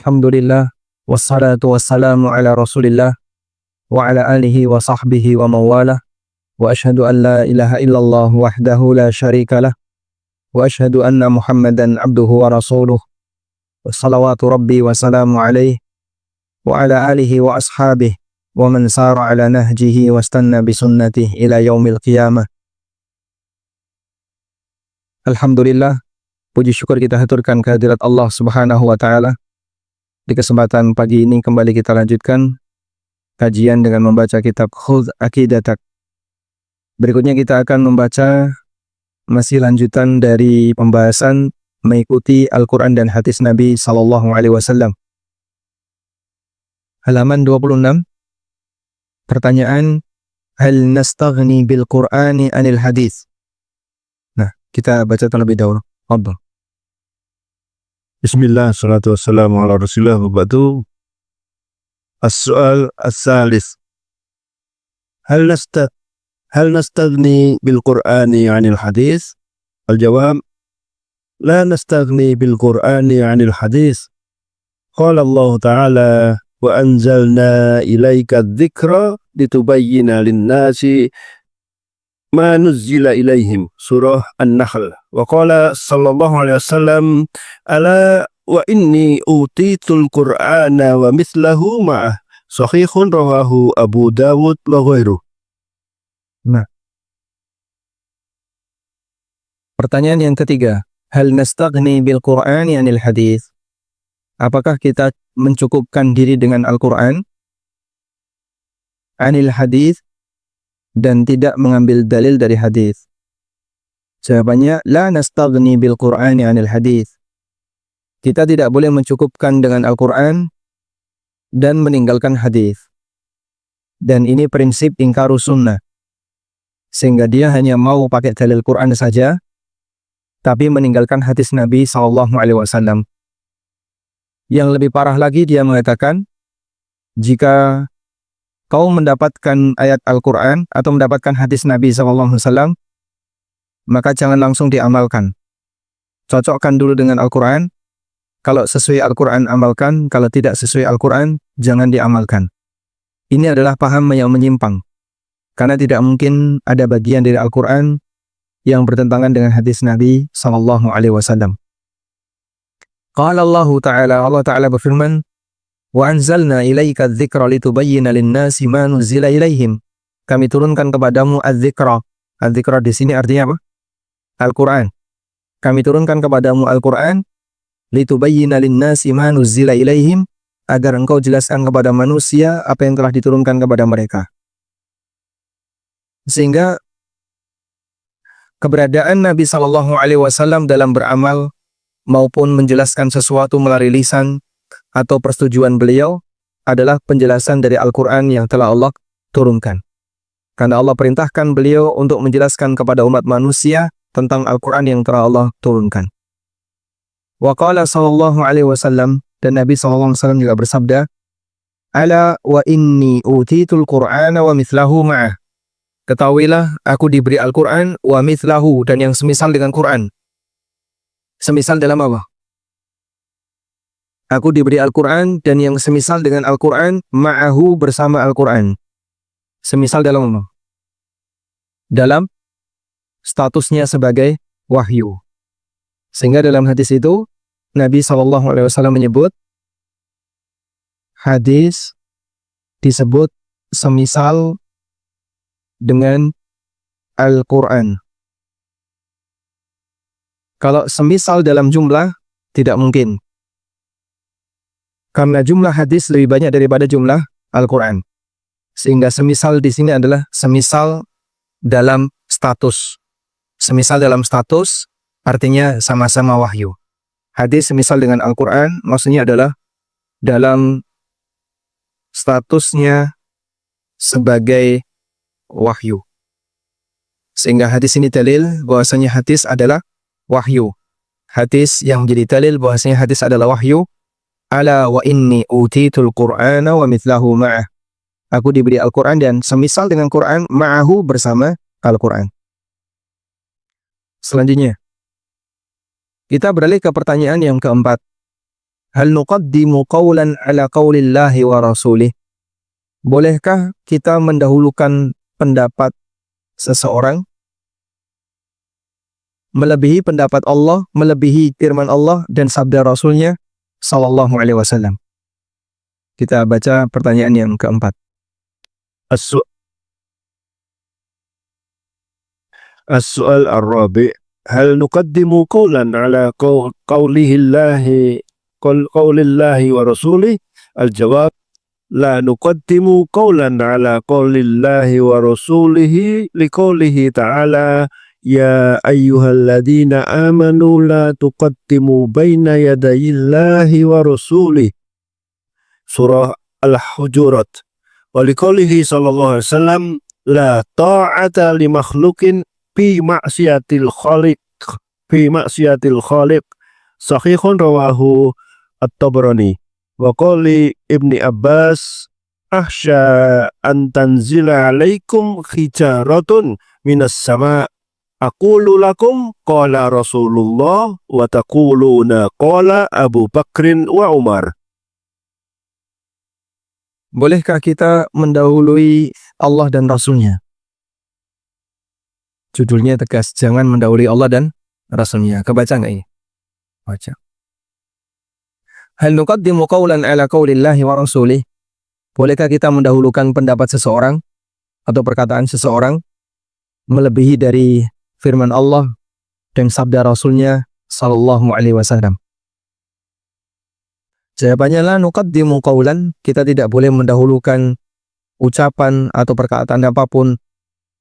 Alhamdulillah, wassalatu wassalamu ala Rasulillah wa ala alihi wa sahbihi wa mawalah, wa ashhadu an la ilaha illallah wahdahu la syarika lah, wa ashhadu anna Muhammadan abduhu wa rasuluh, wa salawatu rabbi wa salamu alaihi wa ala alihi wa ashabihi wa man sara ala nahjihi wa stanna bisunnatihi ila yaumil qiyamah. Alhamdulillah, puji syukur kita haturkan kehadirat Allah Subhanahu wa taala. Di kesempatan pagi ini kembali kita lanjutkan kajian dengan membaca kitab Khudh Aqidatak. Berikutnya kita akan membaca masih lanjutan dari pembahasan mengikuti Al-Quran dan hadis Nabi Sallallahu Alaihi Wasallam. Halaman 26. Pertanyaan, hal nastaghni bil Qur'ani anil hadis? Nah, kita baca terlebih dahulu. Fadhal. Bismillah, salatu wassalamu ala rasulillah wa ba'du. As-su'al as-salis. Hal nastaghni bil Qur'ani 'anil hadis? Al-jawab, la nastaghni bil Qur'ani 'anil hadis. Qala Allah Ta'ala, wa anzalna ilayka adh-dhikra litubayyina lin-nasi ma nuzzila ilaihim. Surah An-Nahl. Wa qala sallallahu alaihi wasallam, ala wa inni utitul Qur'ana wa mithlahu ma'ah. Sahihun rawahu Abu Dawud wa ghairuh. Nah, pertanyaan yang ketiga, hal nastaghni bil Qur'ani anil hadis? Apakah kita mencukupkan diri dengan Al-Quran, anil hadis, dan tidak mengambil dalil dari hadis? Jawabannya, la nastaghni bil Qur'ani anil hadis. Kita tidak boleh mencukupkan dengan Al-Quran dan meninggalkan hadis. Dan ini prinsip ingkaru sunnah. Sehingga dia hanya mau pakai dalil Quran saja, tapi meninggalkan hadis Nabi SAW. Yang lebih parah lagi, dia mengatakan, jika kau mendapatkan ayat Al-Quran atau mendapatkan hadis Nabi SAW, maka jangan langsung diamalkan. Cocokkan dulu dengan Al-Quran. Kalau sesuai Al-Quran, amalkan. Kalau tidak sesuai Al-Quran, jangan diamalkan. Ini adalah paham yang menyimpang. Karena tidak mungkin ada bagian dari Al-Quran yang bertentangan dengan hadis Nabi SAW. Qala Allah Ta'ala, Allah Ta'ala berfirman, wa anzalna ilaika adz-dzikra litubayyina lin-nasi ma nuzila ilaihim. Kami turunkan kepadamu adz-dzikra. Adz-dzikra di sini artinya apa? Al-Quran. Kami turunkan kepadamu Al-Quran litubayyina lin-nasi ma nuzila ilaihim, agar engkau jelaskan kepada manusia apa yang telah diturunkan kepada mereka. Sehingga keberadaan Nabi SAW dalam beramal maupun menjelaskan sesuatu melalui lisan atau persetujuan beliau adalah penjelasan dari Al-Quran yang telah Allah turunkan. Karena Allah perintahkan beliau untuk menjelaskan kepada umat manusia tentang Al-Quran yang telah Allah turunkan. Wa qala sallallahu alaihi wasallam, dan Nabi SAW juga bersabda, ala wa inni utitul Qur'ana wa mithlahu ma'ah. Ketahuilah, aku diberi Al-Quran wa mithlahu, dan yang semisal dengan Quran. Semisal dalam apa? Aku diberi Al-Quran dan yang semisal dengan Al-Quran, ma'ahu, bersama Al-Quran. Semisal dalam apa? Dalam statusnya sebagai wahyu. Sehingga dalam hadis itu, Nabi SAW menyebut, hadis disebut semisal dengan Al-Quran. Kalau semisal dalam jumlah, tidak mungkin. Karena jumlah hadis lebih banyak daripada jumlah Al-Quran. Sehingga semisal di sini adalah semisal dalam status. Semisal dalam status artinya sama-sama wahyu. Hadis semisal dengan Al-Quran maksudnya adalah dalam statusnya sebagai wahyu. Sehingga hadis ini dalil bahwasanya hadis adalah wahyu. Hadis yang menjadi dalil bahwasanya hadis adalah wahyu. Ala wa inni utitul Qur'ana wa mithlahu ma'ah. Aku diberi Al-Quran dan semisal dengan Quran, ma'ahu, bersama Al-Quran. Selanjutnya, kita beralih ke pertanyaan yang keempat. Hal nuqaddimu qawlan ala qawlillahi wa rasulih? Bolehkah kita mendahulukan pendapat seseorang melebihi pendapat Allah, melebihi firman Allah dan sabda Rasulnya sallallahu alaihi wasallam? Kita baca pertanyaan yang keempat. السؤال الرابع هل نقدم قولا على قول الله ورسوله الجواب لا نقدم قولا على قول الله ورسوله لقوله تعالى يا أيها الذين آمنوا لا تقدموا بين يدي الله ورسوله surah Al-Hujurat ولقوله صلى الله عليه وسلم لا طاعة لمخلوق في معصية الخالق صحيح رواه الطبراني وقال ابن عباس أخشى أن تنزل عليكم حجارة من السماء أقول لكم قال رسول الله وتقولون قال أبو بكر وعمر. Bolehkah kita mendahului Allah dan Rasulnya? Judulnya tegas, jangan mendahului Allah dan Rasulnya. Kebaca nggak ini? Baca. Hal nuqaddimu qawlan ala qawlillahi wa rasulih? Bolehkah kita mendahulukan pendapat seseorang atau perkataan seseorang melebihi dari firman Allah dan sabda Rasulnya sallallahu alaihi wasallam? Jawabannya la nuqaddimu qawlan, kita tidak boleh mendahulukan ucapan atau perkataan apapun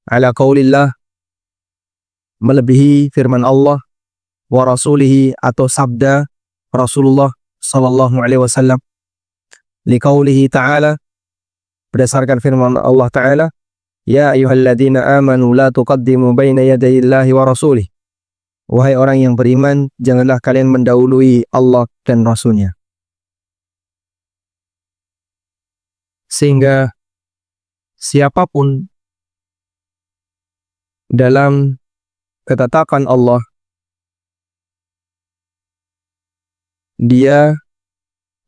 ala qaulillah, melebihi firman Allah, wa rasulihi, atau sabda Rasulullah sallallahu alaihi wasallam, liqaulihi ta'ala, berdasarkan firman Allah ta'ala, ya ayyuhalladzina amanu la tuqaddimu baina yadayillahi wa rasulih. Wahai orang yang beriman, janganlah kalian mendahului Allah dan Rasulnya. Sehingga siapapun dalam ketetapan Allah, dia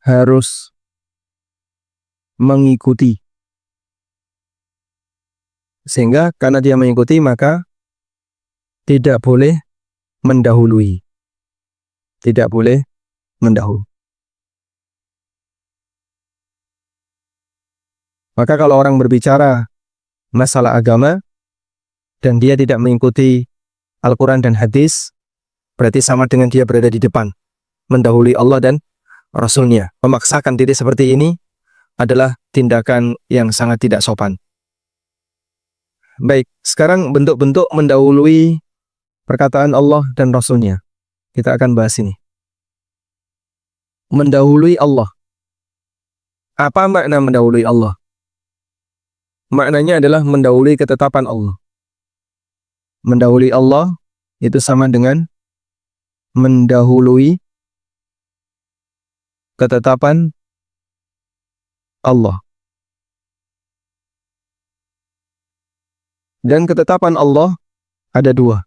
harus mengikuti. Sehingga karena dia mengikuti, maka tidak boleh mendahului. Tidak boleh mendahului. Maka kalau orang berbicara masalah agama dan dia tidak mengikuti Al-Quran dan hadis, berarti sama dengan dia berada di depan, mendahului Allah dan Rasulnya. Memaksakan diri seperti ini adalah tindakan yang sangat tidak sopan. Baik, sekarang bentuk-bentuk mendahului perkataan Allah dan Rasulnya. Kita akan bahas ini. Mendahului Allah. Apa makna mendahului Allah? Maknanya adalah mendahului ketetapan Allah. Mendahului Allah itu sama dengan mendahului ketetapan Allah. Dan ketetapan Allah ada dua.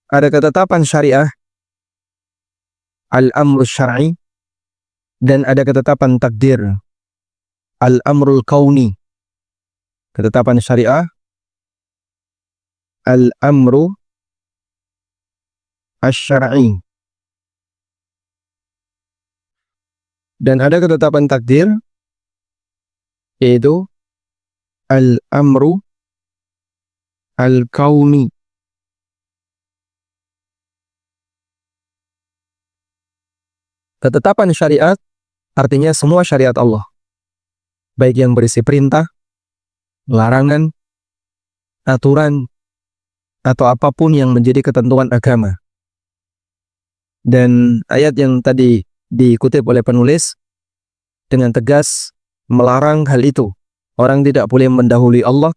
Ada ketetapan syariah, al-amru syar'i, dan ada ketetapan takdir, al-amrul kauni. Ketetapan syariah, al-amru asy-syar'i. Dan ada ketetapan takdir, yaitu al-amru al-kauni. Ketetapan syariat artinya semua syariat Allah, baik yang berisi perintah, larangan, aturan, atau apapun yang menjadi ketentuan agama. Dan ayat yang tadi dikutip oleh penulis dengan tegas melarang hal itu. Orang tidak boleh mendahului Allah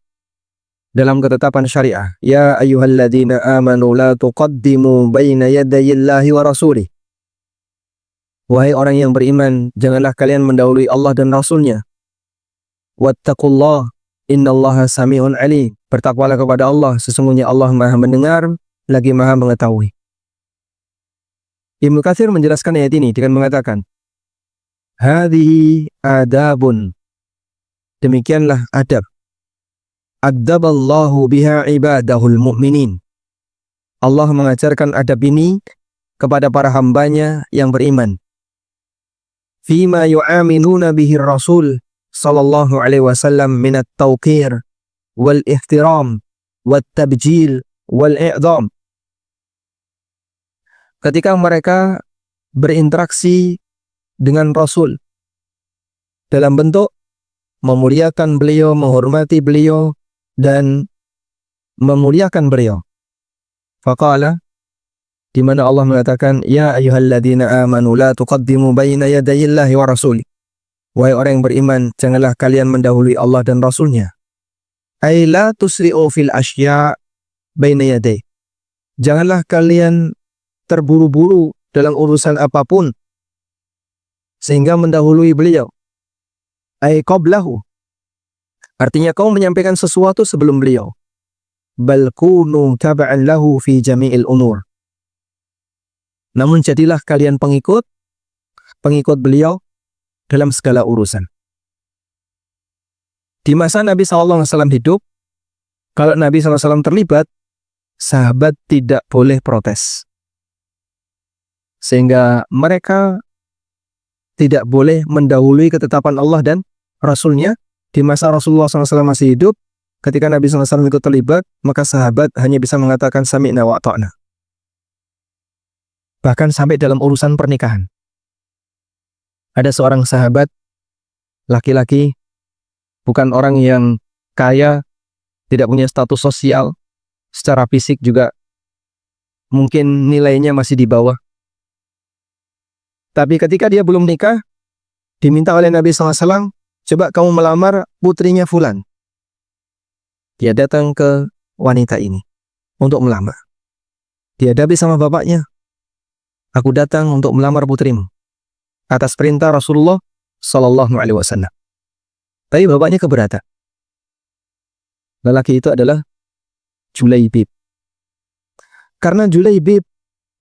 dalam ketetapan syariah. Ya ayyuhalladzina amanu la tuqaddimu baina yadayillahi wa rasulih. Wahai orang yang beriman, janganlah kalian mendahului Allah dan Rasulnya. Wattaqullah, innallaha sami'un alim. Bertakwalah kepada Allah, sesungguhnya Allah Maha mendengar lagi Maha mengetahui. Ibnu Katsir menjelaskan ayat ini dengan mengatakan, hadhihi adabun. Demikianlah adab. Addaballahu biha ibadahul mu'minin. Allah mengajarkan adab ini kepada para hambanya yang beriman. Fima yu'aminuna bihi Rasul sallallahu alaihi wasallam minat tawqir wal ihtiram wat tabjil wal i'dham. Ketika mereka berinteraksi dengan Rasul dalam bentuk memuliakan beliau, menghormati beliau, dan memuliakan beliau. Faqala, di mana Allah mengatakan, ya ayyuhalladzina amanu la tuqaddimu baina yadayillahi wa rasuli. Wahai orang yang beriman, janganlah kalian mendahului Allah dan Rasulnya. Ay la tusri'u fil asya' baina yaday. Janganlah kalian terburu-buru dalam urusan apapun sehingga mendahului beliau. Ay qablahu. Artinya kau menyampaikan sesuatu sebelum beliau. Bal kunu taba'an lahu fi jami'il umur. Namun jadilah kalian pengikut beliau dalam segala urusan. Di masa Nabi SAW hidup, kalau Nabi SAW terlibat, sahabat tidak boleh protes. Sehingga mereka tidak boleh mendahului ketetapan Allah dan Rasulnya. Di masa Rasulullah SAW masih hidup, ketika Nabi SAW ikut terlibat, maka sahabat hanya bisa mengatakan sami'na wa ata'na. Bahkan sampai dalam urusan pernikahan. Ada seorang sahabat, laki-laki, bukan orang yang kaya, tidak punya status sosial, secara fisik juga mungkin nilainya masih di bawah. Tapi ketika dia belum nikah, diminta oleh Nabi SAW, coba kamu melamar putrinya Fulan. Dia datang ke wanita ini untuk melamar. Dihadapi sama bapaknya, aku datang untuk melamar putrimu atas perintah Rasulullah Sallallahu Alaihi Wasallam. Tapi bapaknya keberatan. Lelaki itu adalah Julaibib. Karena Julaibib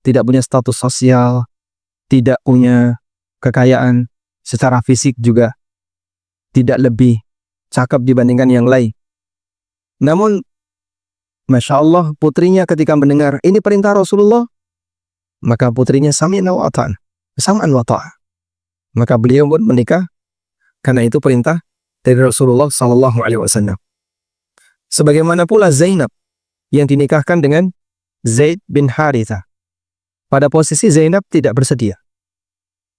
tidak punya status sosial, tidak punya kekayaan, secara fisik juga tidak lebih cakep dibandingkan yang lain. Namun, Masya Allah, putrinya ketika mendengar ini perintah Rasulullah, maka putrinya sami'na wa ata'na, sam'an wa ta'ah. Maka beliau pun menikah karena itu perintah dari Rasulullah Sallallahu Alaihi Wasallam. Sebagaimana pula Zainab yang dinikahkan dengan Zaid bin Haritha. Pada posisi Zainab tidak bersedia.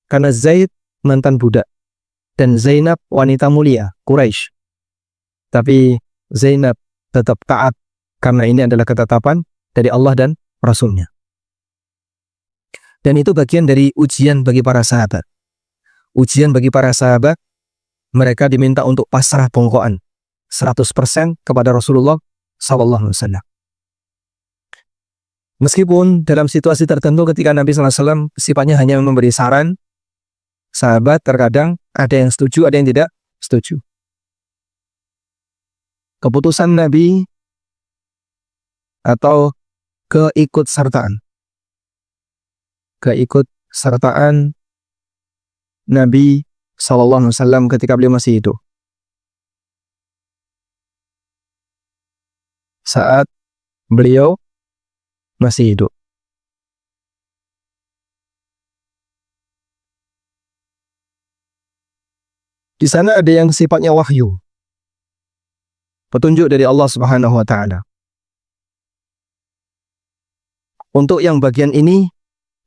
Karena Zaid mantan budak. Dan Zainab wanita mulia, Quraisy. Tapi Zainab tetap taat. Karena ini adalah ketetapan dari Allah dan Rasulnya. Dan itu bagian dari ujian bagi para sahabat. Ujian bagi para sahabat, mereka diminta untuk pasrah bongkoan 100% kepada Rasulullah SAW. Meskipun dalam situasi tertentu ketika Nabi SAW sifatnya hanya memberi saran, sahabat terkadang ada yang setuju, ada yang tidak setuju. Keputusan Nabi atau keikutsertaan Nabi SAW ketika beliau masih hidup. Saat beliau masih hidup. Di sana ada yang sifatnya wahyu. Petunjuk dari Allah Subhanahu wa taala. Untuk yang bagian ini,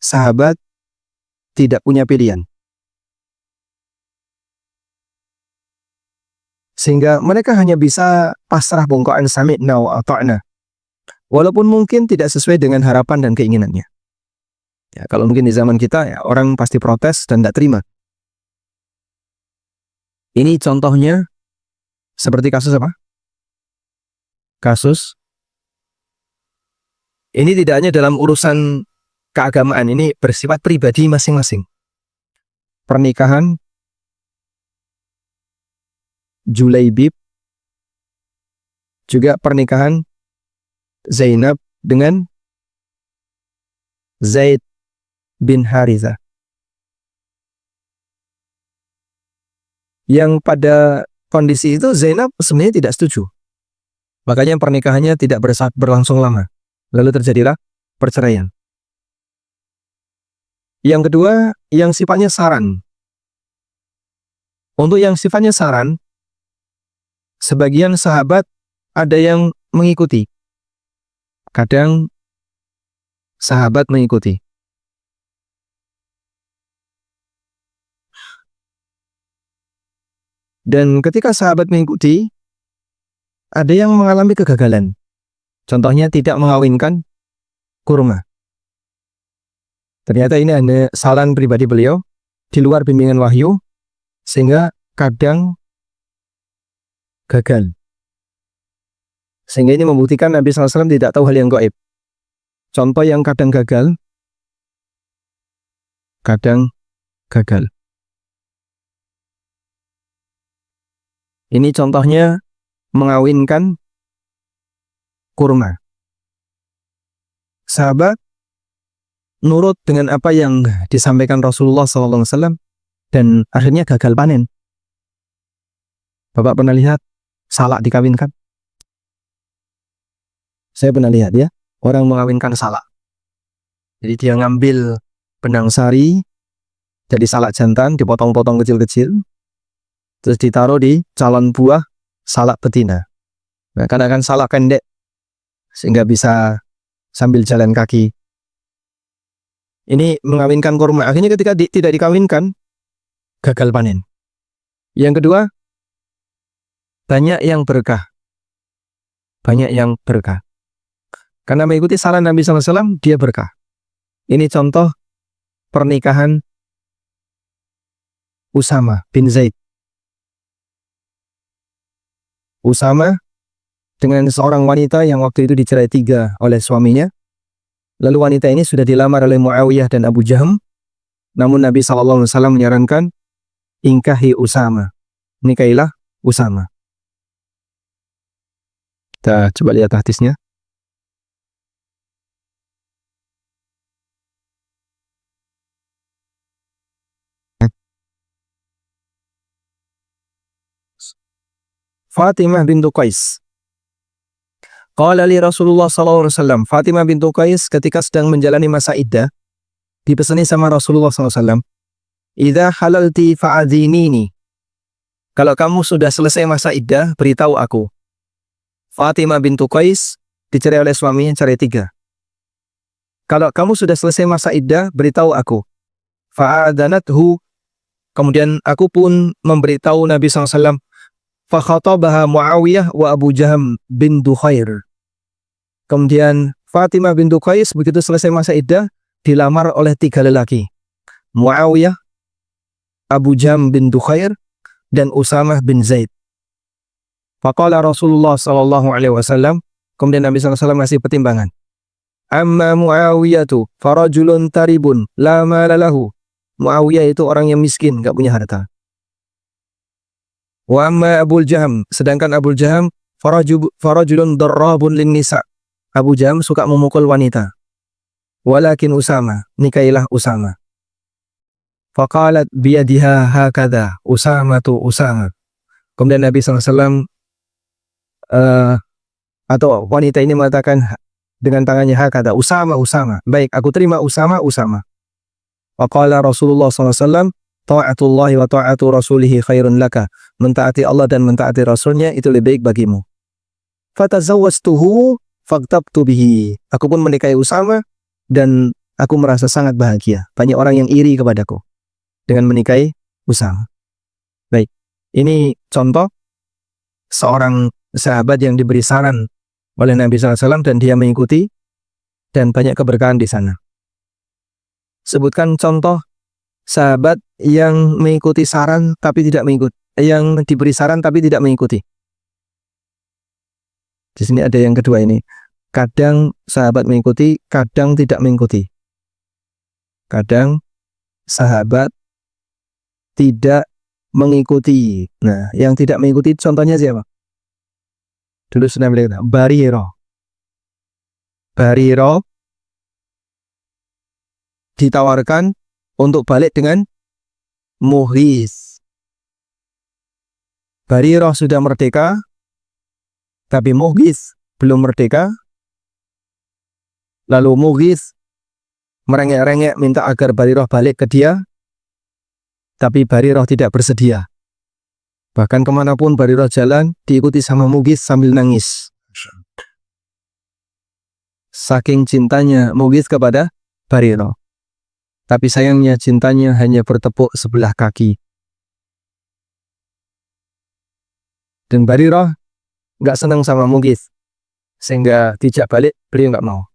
sahabat tidak punya pilihan. Sehingga mereka hanya bisa pasrah bongkoan sami'na wa ata'na. Walaupun mungkin tidak sesuai dengan harapan dan keinginannya. Ya, kalau mungkin di zaman kita, ya, orang pasti protes dan tidak terima. Ini contohnya seperti kasus apa? Kasus ini tidak hanya dalam urusan keagamaan, ini bersifat pribadi masing-masing. Pernikahan Julaibib, juga pernikahan Zainab dengan Zaid bin Harithah. Yang pada kondisi itu Zainab sebenarnya tidak setuju. Makanya pernikahannya tidak berlangsung lama. Lalu terjadilah perceraian. Yang kedua, yang sifatnya saran. Untuk yang sifatnya saran, sebagian sahabat ada yang mengikuti. Kadang sahabat mengikuti. Dan ketika sahabat mengikuti, ada yang mengalami kegagalan. Contohnya tidak mengawinkan kurma. Ternyata ini hanya saran pribadi beliau, di luar bimbingan wahyu, sehingga kadang gagal. Sehingga ini membuktikan Nabi SAW tidak tahu hal yang gaib. Contoh yang kadang gagal, kadang gagal. Ini contohnya mengawinkan kurma. Sahabat nurut dengan apa yang disampaikan Rasulullah SAW dan akhirnya gagal panen. Bapak pernah lihat salak dikawinkan? Saya pernah lihat ya, orang mengawinkan salak. Jadi dia ngambil benang sari jadi salak jantan, dipotong-potong kecil-kecil, terus ditaruh di calon buah salak betina. Nah, karena kan salak pendek, sehingga bisa sambil jalan kaki. Ini mengawinkan kurma. Akhirnya ketika tidak dikawinkan, gagal panen. Yang kedua, banyak yang berkah. Banyak yang berkah. Karena mengikuti saran Nabi SAW, dia berkah. Ini contoh pernikahan Usama bin Zaid. Usama dengan seorang wanita yang waktu itu dicerai 3 oleh suaminya. Lalu wanita ini sudah dilamar oleh Muawiyah dan Abu Jaham. Namun Nabi SAW menyarankan, ingkahi Usama. Nikailah Usama. Kita coba lihat hadisnya. Fatimah bintu Qais. Qala li Rasulullah SAW. Fatimah bintu Qais ketika sedang menjalani masa iddah, dipesani sama Rasulullah SAW. Idza halalti fa'adhinini. Kalau kamu sudah selesai masa iddah, beritahu aku. Fatimah bintu Qais dicerai oleh suaminya, cerai 3. Kalau kamu sudah selesai masa iddah, beritahu aku. Fa'adanathu. Kemudian aku pun memberitahu Nabi SAW. Fakhatabaha Muawiyah wa Abu Jaham bin Dukhair. Kemudian Fatimah bintu Qais begitu selesai masa iddah dilamar oleh 3 lelaki. Muawiyah, Abu Jaham bin Dukhair, dan Usamah bin Zaid. Faqala Rasulullah SAW. Kemudian Nabi SAW ngasih pertimbangan. Amma Muawiyatu farajulun taribun la mala lahu. Muawiyah itu orang yang miskin, gak punya harta. Wa amma Abu Jaham, sedangkan Abu Jaham farajulun darrabun lin nisa. Abu Jaham suka memukul wanita. Walakin Usama, nikailah Usama. Faqalat biyadiha hakadha, Usama tu Usama. Kemudian Nabi SAW atau wanita ini mengatakan dengan tangannya hakadha, Usama, Usama. Baik, aku terima Usama, Usama. Faqala Rasulullah SAW, ta'atullahi wa ta'atu rasulihi khairun laka. Mentaati Allah dan mentaati Rasulnya itu lebih baik bagimu. Fatazawwajtuhu faqtabtu bihi. Aku pun menikahi Usama dan aku merasa sangat bahagia. Banyak orang yang iri kepadaku dengan menikahi Usama. Baik, ini contoh seorang sahabat yang diberi saran oleh Nabi SAW dan dia mengikuti dan banyak keberkahan di sana. Sebutkan contoh sahabat yang mengikuti saran tapi tidak mengikuti, yang diberi saran tapi tidak mengikuti. Di sini ada yang kedua ini. Kadang sahabat mengikuti, kadang tidak mengikuti. Kadang sahabat tidak mengikuti. Nah, yang tidak mengikuti contohnya siapa? Dulu sudah melihat Bariro. Bariro ditawarkan untuk balik dengan Mughis. Barirah sudah merdeka, tapi Mughis belum merdeka. Lalu Mughis merengek-rengek minta agar Barirah balik ke dia, tapi Barirah tidak bersedia. Bahkan kemanapun Barirah jalan, diikuti sama Mughis sambil nangis. Saking cintanya Mughis kepada Barirah. Tapi sayangnya cintanya hanya bertepuk sebelah kaki. Dan Barirah nggak senang sama Mughis, sehingga dijak balik, beliau nggak mau.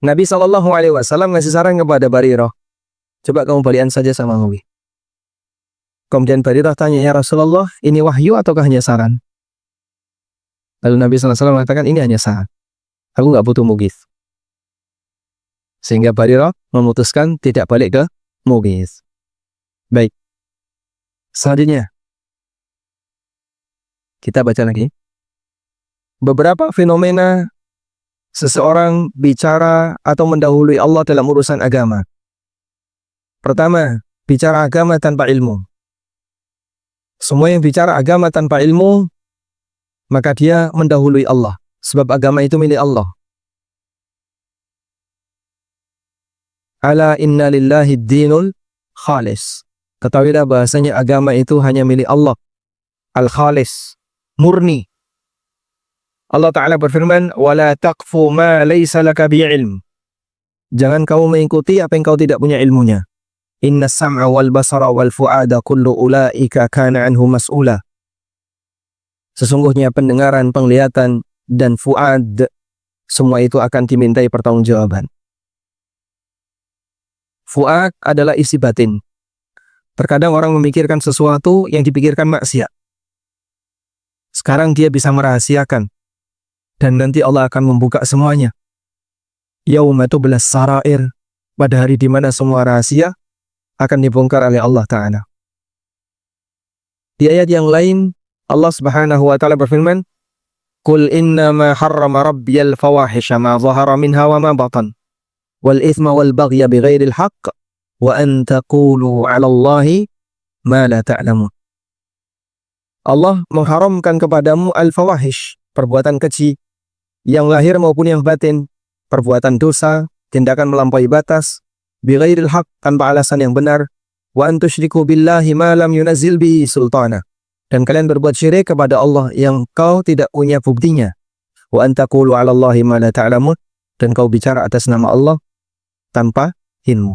Nabi SAW ngasih saran kepada Barirah, coba kamu balikan saja sama Mughis. Kemudian Barirah tanya, ya Rasulullah, ini wahyu ataukah hanya saran? Lalu Nabi SAW mengatakan, ini hanya saran. Aku nggak butuh Mughis. Sehingga Barirah memutuskan tidak balik ke Mughis. Baik. Selanjutnya, kita baca lagi. Beberapa fenomena seseorang bicara atau mendahului Allah dalam urusan agama. Pertama, bicara agama tanpa ilmu. Semua yang bicara agama tanpa ilmu, maka dia mendahului Allah. Sebab agama itu milik Allah. Ala inna lillahi dinul khalis. Ketahuilah bahasanya agama itu hanya milik Allah. Al-khalis. Murni. Allah Ta'ala berfirman, وَلَا تَقْفُ مَا لَيْسَ لَكَ بِعِلْمٍ. Jangan kamu mengikuti apa yang kau tidak punya ilmunya. Inna sam'a wal basara wal fu'ada kullu ulaika kana anhu mas'ula. Sesungguhnya pendengaran, penglihatan, dan fu'ad, semua itu akan dimintai pertanggungjawaban. Fu'ad adalah isi batin. Terkadang orang memikirkan sesuatu yang dipikirkan maksiat. Sekarang dia bisa merahasiakan. Dan nanti Allah akan membuka semuanya. Yauma tublas sarair. Pada hari di mana semua rahasia akan dibongkar oleh Allah Ta'ala. Di ayat yang lain, Allah Subhanahu wa Ta'ala berfirman, Qul innama harrama rabbiyal fawahisha ma zahara minha wa ma batan, wal ithma wal baghya bighairil haqq, wa an taqulu 'ala Allahi ma la ta'lamun. Allah mengharamkan kepadamu al-fawahish, perbuatan keji, yang lahir maupun yang batin, perbuatan dosa, tindakan melampaui batas, bighairil haqq, tanpa alasan yang benar, wa an tusyriku billahi ma lam yunazzil bihi sultana, dan kalian berbuat syirik kepada Allah yang kau tidak punya buktinya, wa an taqulu 'ala Allahi ma la ta'lamun, dan kau bicara atas nama Allah tanpa ilmu.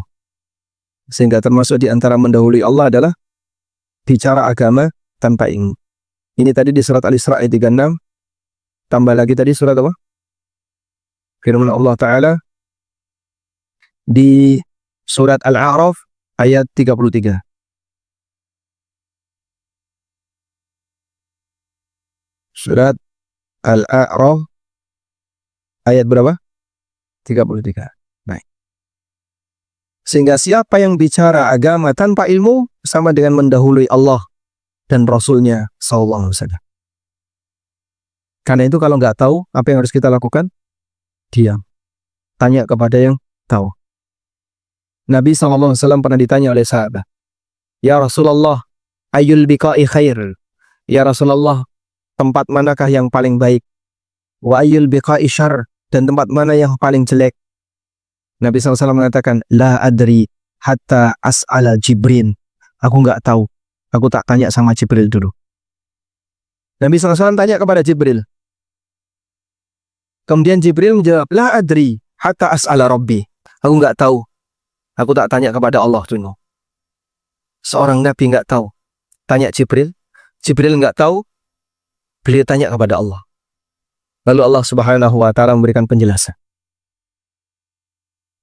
Sehingga termasuk di antara mendahului Allah adalah bicara agama tanpa ilmu. Ini tadi di surat Al-Isra ayat 36. Tambah lagi tadi surat apa? Firman Allah Ta'ala di surat Al-A'raf ayat 33. Surat Al-A'raf ayat berapa? 33. Baik. Sehingga siapa yang bicara agama tanpa ilmu sama dengan mendahului Allah dan Rasulnya sallallahu alaihi wasallam. Karena itu kalau nggak tahu, apa yang harus kita lakukan? Diam. Tanya kepada yang tahu. Nabi sallallahu alaihi wasallam pernah ditanya oleh sahabat, Ya Rasulullah, ayul biqa'i khair? Ya Rasulullah, tempat manakah yang paling baik? Wa ayul biqa'i syarr? Dan tempat mana yang paling jelek? Nabi SAW mengatakan, La adri hatta as'ala Jibrin. Aku nggak tahu. Aku tak tanya sama Jibril dulu. Nabi SAW tanya kepada Jibril. Kemudian Jibril menjawab, La adri hatta as'ala Rabbi. Aku nggak tahu. Aku tak tanya kepada Allah dulu. Seorang Nabi nggak tahu. Tanya Jibril. Jibril nggak tahu. Beliau tanya kepada Allah. Lalu Allah Subhanahu wa Ta'ala memberikan penjelasan.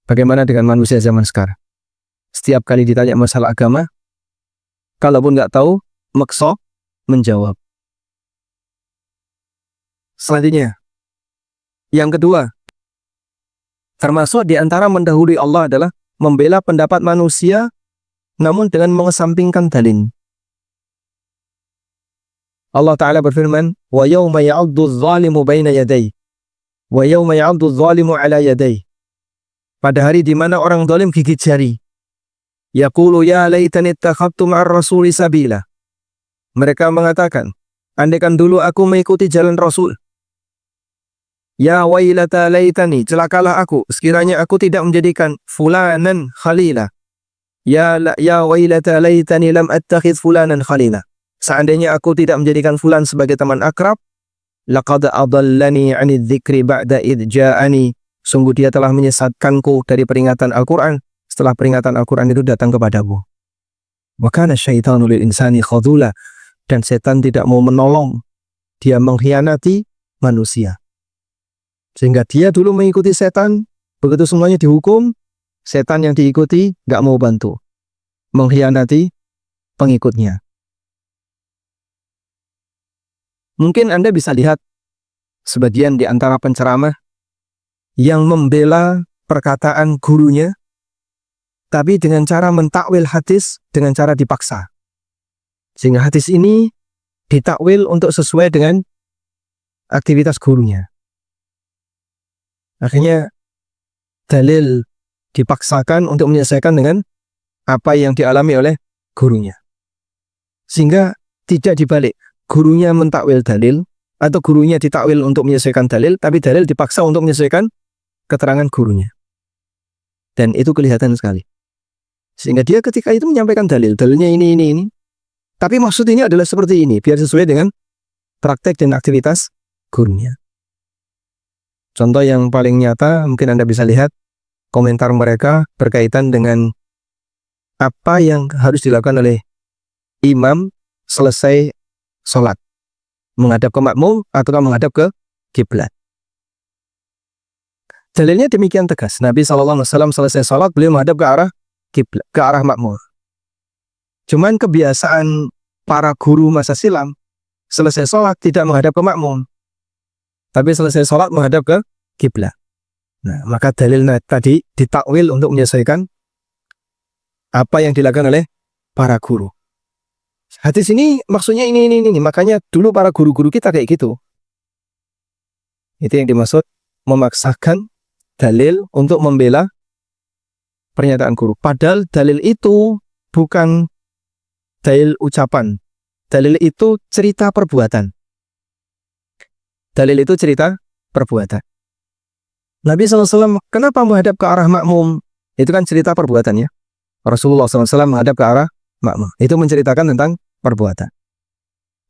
Bagaimana dengan manusia zaman sekarang? Setiap kali ditanya masalah agama, kalaupun nggak tahu, maksa menjawab. Selanjutnya, yang kedua, termasuk di antara mendahului Allah adalah membela pendapat manusia, namun dengan mengesampingkan dalil. Allah Ta'ala berfirman, Wa yawma ya'uddu adh-dhalimu baina yaday, wa yawma ya'uddu adh-dhalimu ala yaday. pada hari di mana orang zalim gigit jari. Yaqulu ya laitani ittakhadtu ma'ar rasuli sabila. Mereka mengatakan, andaikan dulu aku mengikuti jalan Rasul. Ya wailata laitani, celakalah aku, sekiranya aku tidak menjadikan fulanan khalila. Ya wailata laitani lam attakhidh fulanan khalila. Seandainya aku tidak menjadikan fulan sebagai teman akrab, laqad adallani 'anidz dzikri ba'da idz ja'ani. Sungguh dia telah menyesatkanku dari peringatan Al-Qur'an setelah peringatan Al-Qur'an itu datang kepadaku. Wa kana syaitanu lil insani khadula, dan setan tidak mau menolong. Dia mengkhianati manusia. Sehingga dia dulu mengikuti setan, begitu semuanya dihukum, setan yang diikuti nggak mau bantu. Mengkhianati pengikutnya. Mungkin Anda bisa lihat sebagian di antara penceramah yang membela perkataan gurunya, tapi dengan cara mentakwil hadis dengan cara dipaksa. Sehingga hadis ini ditakwil untuk sesuai dengan aktivitas gurunya. Akhirnya dalil dipaksakan untuk menyelesaikan dengan apa yang dialami oleh gurunya. Sehingga tidak dibalik. Gurunya mentakwil dalil, atau gurunya ditakwil untuk menyelesaikan dalil, tapi dalil dipaksa untuk menyelesaikan keterangan gurunya. Dan itu kelihatan sekali. Sehingga dia ketika itu menyampaikan dalilnya ini. Tapi maksud ini adalah seperti ini, biar sesuai dengan praktek dan aktivitas gurunya. Contoh yang paling nyata, mungkin Anda bisa lihat komentar mereka berkaitan dengan apa yang harus dilakukan oleh imam selesai sholat. Menghadap ke makmum atau menghadap ke kiblat. Dalilnya demikian tegas. Nabi SAW selesai sholat, beliau menghadap ke arah kiblat, ke arah makmum. Cuman kebiasaan para guru masa silam, selesai sholat tidak menghadap ke makmum, tapi selesai sholat menghadap ke kiblat. Nah, maka dalilnya tadi ditakwil untuk menyelesaikan apa yang dilakukan oleh para guru. Hadis ini maksudnya ini. Makanya dulu para guru-guru kita kayak gitu. Itu yang dimaksud memaksakan dalil untuk membela pernyataan guru. Padahal dalil itu bukan dalil ucapan. Dalil itu cerita perbuatan. Dalil itu cerita perbuatan. Nabi SAW kenapa menghadap ke arah makmum? Itu kan cerita perbuatannya. Rasulullah SAW menghadap ke arah makmum. Itu menceritakan tentang perbuatan.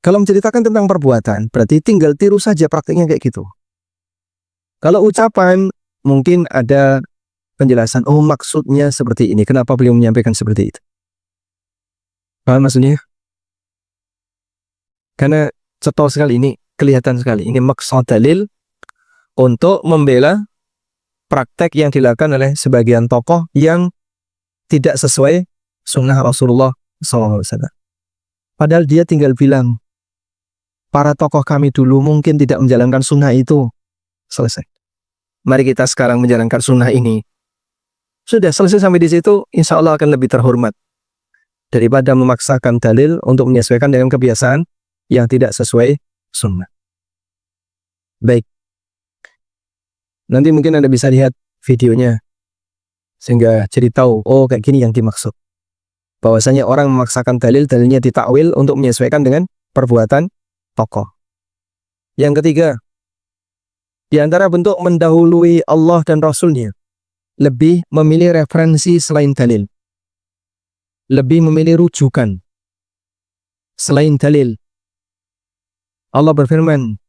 Kalau menceritakan tentang perbuatan, berarti tinggal tiru saja praktiknya kayak gitu. Kalau ucapan, mungkin ada penjelasan, oh maksudnya seperti ini. Kenapa beliau menyampaikan seperti itu? Paham maksudnya? Karena ceto sekali ini, kelihatan sekali. Ini maksud dalil untuk membela praktek yang dilakukan oleh sebagian tokoh yang tidak sesuai sunnah Rasulullah SAW. Padahal dia tinggal bilang, para tokoh kami dulu mungkin tidak menjalankan sunnah itu. Selesai. Mari kita sekarang menjalankan sunnah ini. Sudah selesai sampai di situ, insya Allah akan lebih terhormat daripada memaksakan dalil untuk menyesuaikan dengan kebiasaan yang tidak sesuai sunnah. Baik. Nanti mungkin Anda bisa lihat videonya sehingga jadi tahu, oh kayak gini yang dimaksud. Bahwasanya orang memaksakan dalilnya ditakwil untuk menyesuaikan dengan perbuatan tokoh. Yang ketiga, di antara bentuk mendahului Allah dan Rasulnya, lebih memilih referensi selain dalil. Lebih memilih rujukan selain dalil. Allah berfirman,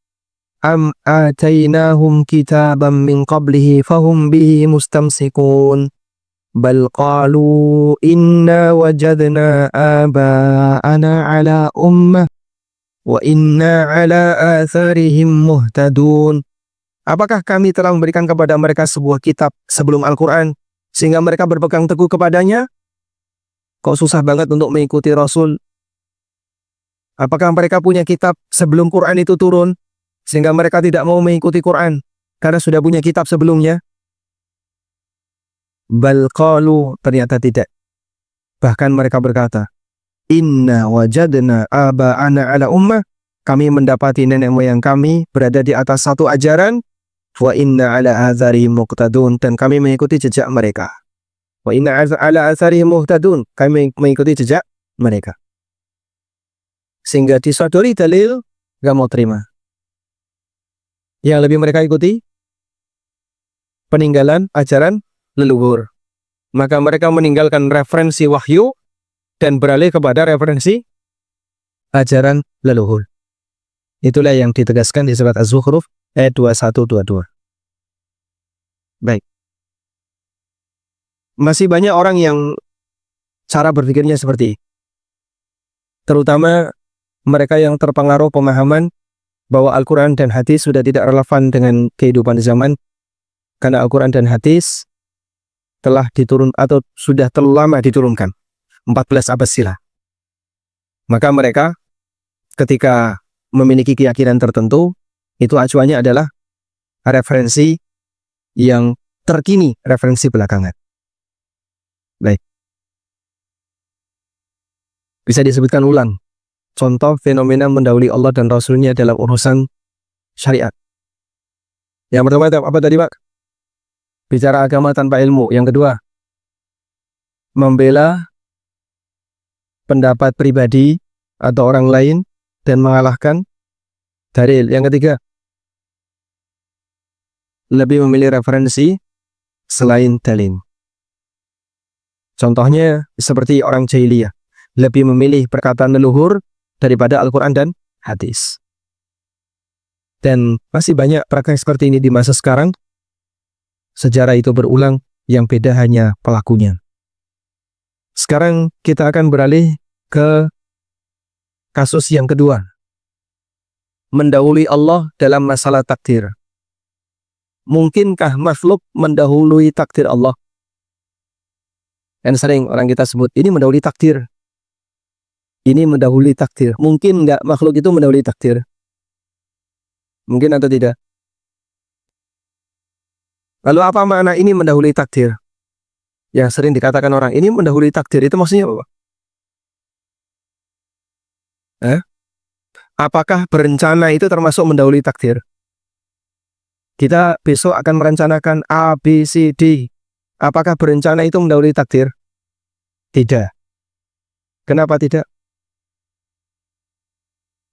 Am atainahum kitaban min qablihi fahum bihi mustamsikun bal qalu inna wajadna aba'ana ala ummah wa inna ala atharihim muhtadun. Apakah kami telah memberikan kepada mereka sebuah kitab sebelum Al-Quran sehingga mereka berpegang teguh kepadanya? Kok susah banget untuk mengikuti Rasul? Apakah mereka punya kitab sebelum Quran itu turun sehingga mereka tidak mau mengikuti Quran karena sudah punya kitab sebelumnya? Bal qalu, ternyata tidak. Bahkan mereka berkata, Inna wajadna aba'ana ala ummah. Kami mendapati nenek moyang kami berada di atas satu ajaran. Wa inna ala atharihim muqtadun, dan kami mengikuti jejak mereka. Wa inna ala atharihim muqtadun, kami mengikuti jejak mereka. Sehingga disodori dalil, gak mau terima. Yang lebih mereka ikuti peninggalan ajaran leluhur. Maka mereka meninggalkan referensi wahyu dan beralih kepada referensi ajaran leluhur. Itulah yang ditegaskan di surat Az-Zukhruf ayat 21-22. Baik. Masih banyak orang yang cara berpikirnya seperti ini. Terutama mereka yang terpengaruh pemahaman bahwa Al-Quran dan hadis sudah tidak relevan dengan kehidupan zaman, karena Al-Quran dan hadis telah diturun atau sudah terlalu lama diturunkan, 14 abad silam. Maka mereka ketika memiliki keyakinan tertentu, itu acuannya adalah referensi yang terkini, referensi belakangan. Baik. Bisa disebutkan ulang contoh fenomena mendahului Allah dan Rasulnya dalam urusan syariat. Yang pertama apa tadi, Pak? Bicara agama tanpa ilmu. Yang kedua, membela pendapat pribadi atau orang lain dan mengalahkan dalil. Yang ketiga, lebih memilih referensi selain dalil. Contohnya seperti orang jahiliyah, lebih memilih perkataan leluhur daripada Al-Quran dan hadis. Dan masih banyak praktek seperti ini di masa sekarang. Sejarah itu berulang, yang beda hanya pelakunya. Sekarang kita akan beralih ke kasus yang kedua. Mendahului Allah dalam masalah takdir. Mungkinkah makhluk mendahului takdir Allah? Dan sering orang kita sebut, ini mendahului takdir. Ini mendahului takdir. Mungkin nggak makhluk itu mendahului takdir? Mungkin atau tidak? Lalu apa makna ini mendahului takdir? Yang sering dikatakan orang, ini mendahului takdir, itu maksudnya apa? Apakah berencana itu termasuk mendahului takdir? Kita besok akan merencanakan A, B, C, D. Apakah berencana itu mendahului takdir? Tidak. Kenapa tidak?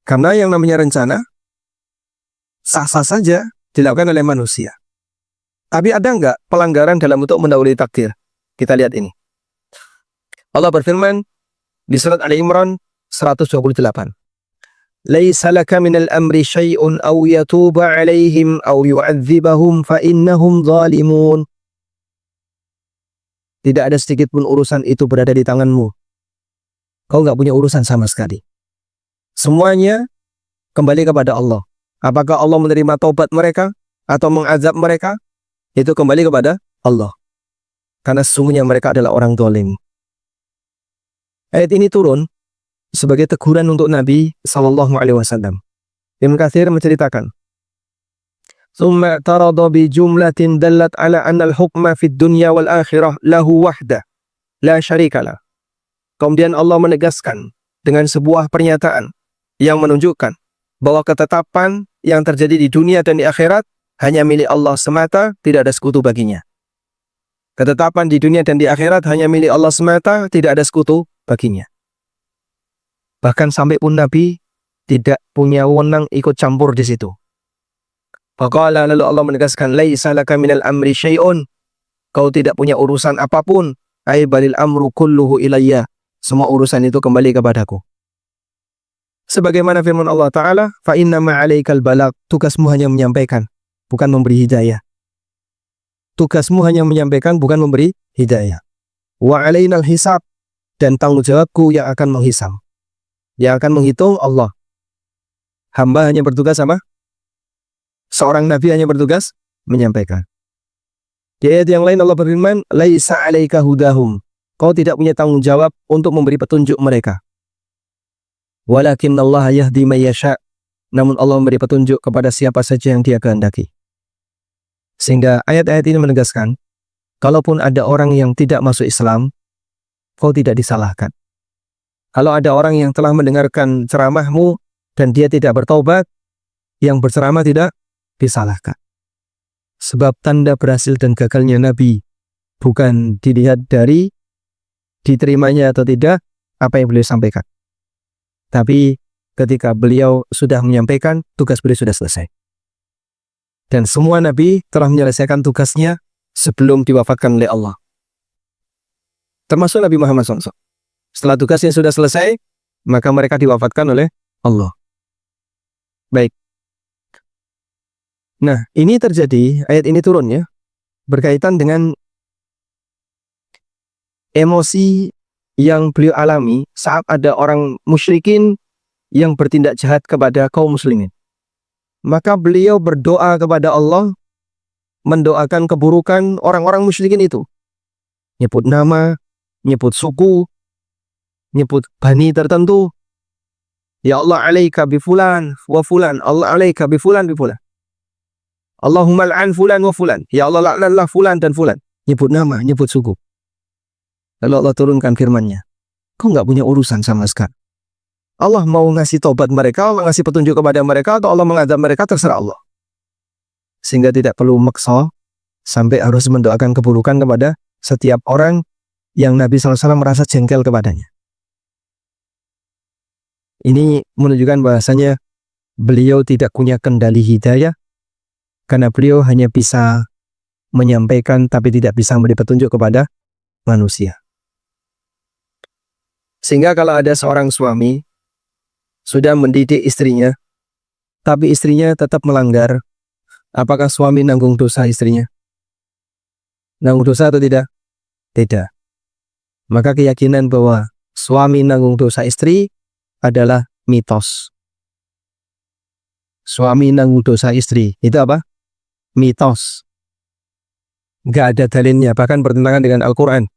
Karena yang namanya rencana sah-sah saja dilakukan oleh manusia. Tapi ada nggak pelanggaran dalam bentuk mendahului takdir? Kita lihat ini. Allah berfirman di surat Ali Imran 128. Laisa laka minal amri syai'un aw yatuba 'alaihim aw yu'adzibahum fa innahum zalimun. Tidak ada sedikit pun urusan itu berada di tanganmu. Kau nggak punya urusan sama sekali. Semuanya kembali kepada Allah. Apakah Allah menerima taubat mereka atau mengazab mereka? Itu kembali kepada Allah. Karena sesungguhnya mereka adalah orang zalim. Ayat ini turun sebagai teguran untuk Nabi SAW. Ibnu Katsir menceritakan, "Tsumma tarada bi jumlatin dallat ala anna al-hukma fid dunya wal akhirah lahu wahdah la syarikalah." Kemudian Allah menegaskan dengan sebuah pernyataan yang menunjukkan bahwa ketetapan yang terjadi di dunia dan di akhirat hanya milik Allah semata, tidak ada sekutu baginya. Ketetapan di dunia dan di akhirat hanya milik Allah semata, tidak ada sekutu baginya. Bahkan sampai pun Nabi tidak punya wewenang ikut campur di situ. Faqala, lalu Allah menegaskan, laisa laka minal amri syai'un. Kau tidak punya urusan apapun. Ai balil amru kulluhu ilayya. Semua urusan itu kembali kepadaku. Sebagaimana firman Allah Ta'ala, fa inna ma'alaikal balagh. Tugasmu hanya menyampaikan, bukan memberi hidayah. Tugasmu hanya menyampaikan, bukan memberi hidayah. Wa alainal hisab. Dan tanggung jawabku yang akan menghisab. Yang akan menghitung Allah. Hamba hanya bertugas apa? Seorang nabi hanya bertugas menyampaikan. Di ayat yang lain Allah berfirman, laisa 'alaika hudahum. Kau tidak punya tanggung jawab untuk memberi petunjuk mereka. Walakinnallaha yahdi may yasha. Namun Allah memberi petunjuk kepada siapa saja yang Dia kehendaki. Sehingga ayat-ayat ini menegaskan, kalaupun ada orang yang tidak masuk Islam, kau tidak disalahkan. Kalau ada orang yang telah mendengarkan ceramahmu dan dia tidak bertaubat, yang berceramah tidak disalahkan. Sebab tanda berhasil dan gagalnya Nabi bukan dilihat dari diterimanya atau tidak apa yang beliau sampaikan. Tapi ketika beliau sudah menyampaikan, tugas beliau sudah selesai. Dan semua Nabi telah menyelesaikan tugasnya sebelum diwafatkan oleh Allah. Termasuk Nabi Muhammad SAW. Setelah tugasnya sudah selesai, maka mereka diwafatkan oleh Allah. Baik. Nah, ini terjadi, ayat ini turun ya, berkaitan dengan emosi yang beliau alami saat ada orang musyrikin yang bertindak jahat kepada kaum muslimin. Maka beliau berdoa kepada Allah, mendoakan keburukan orang-orang musyrikin itu. Nyebut nama, nyebut suku, nyebut bani tertentu. Ya Allah alaika bi fulan wa fulan, Allah alaika bi fulan bi fulan. Allahumma al'an fulan wa fulan. Ya Allah laknatlah fulan dan fulan. Nyebut nama, nyebut suku. Lalu Allah turunkan firman-Nya. Kau nggak punya urusan sama sekali. Allah mau ngasih tobat mereka, Allah ngasih petunjuk kepada mereka, atau Allah mengadab mereka, terserah Allah. Sehingga tidak perlu maksa sampai harus mendoakan keburukan kepada setiap orang yang Nabi SAW merasa jengkel kepadanya. Ini menunjukkan bahasanya beliau tidak punya kendali hidayah, karena beliau hanya bisa menyampaikan tapi tidak bisa memberi petunjuk kepada manusia. Sehingga kalau ada seorang suami sudah mendidik istrinya, tapi istrinya tetap melanggar, apakah suami nanggung dosa istrinya? Nanggung dosa atau tidak? Tidak. Maka keyakinan bahwa suami nanggung dosa istri adalah mitos. Suami nanggung dosa istri, itu apa? Mitos. Gak ada dalilnya, bahkan bertentangan dengan Al-Quran.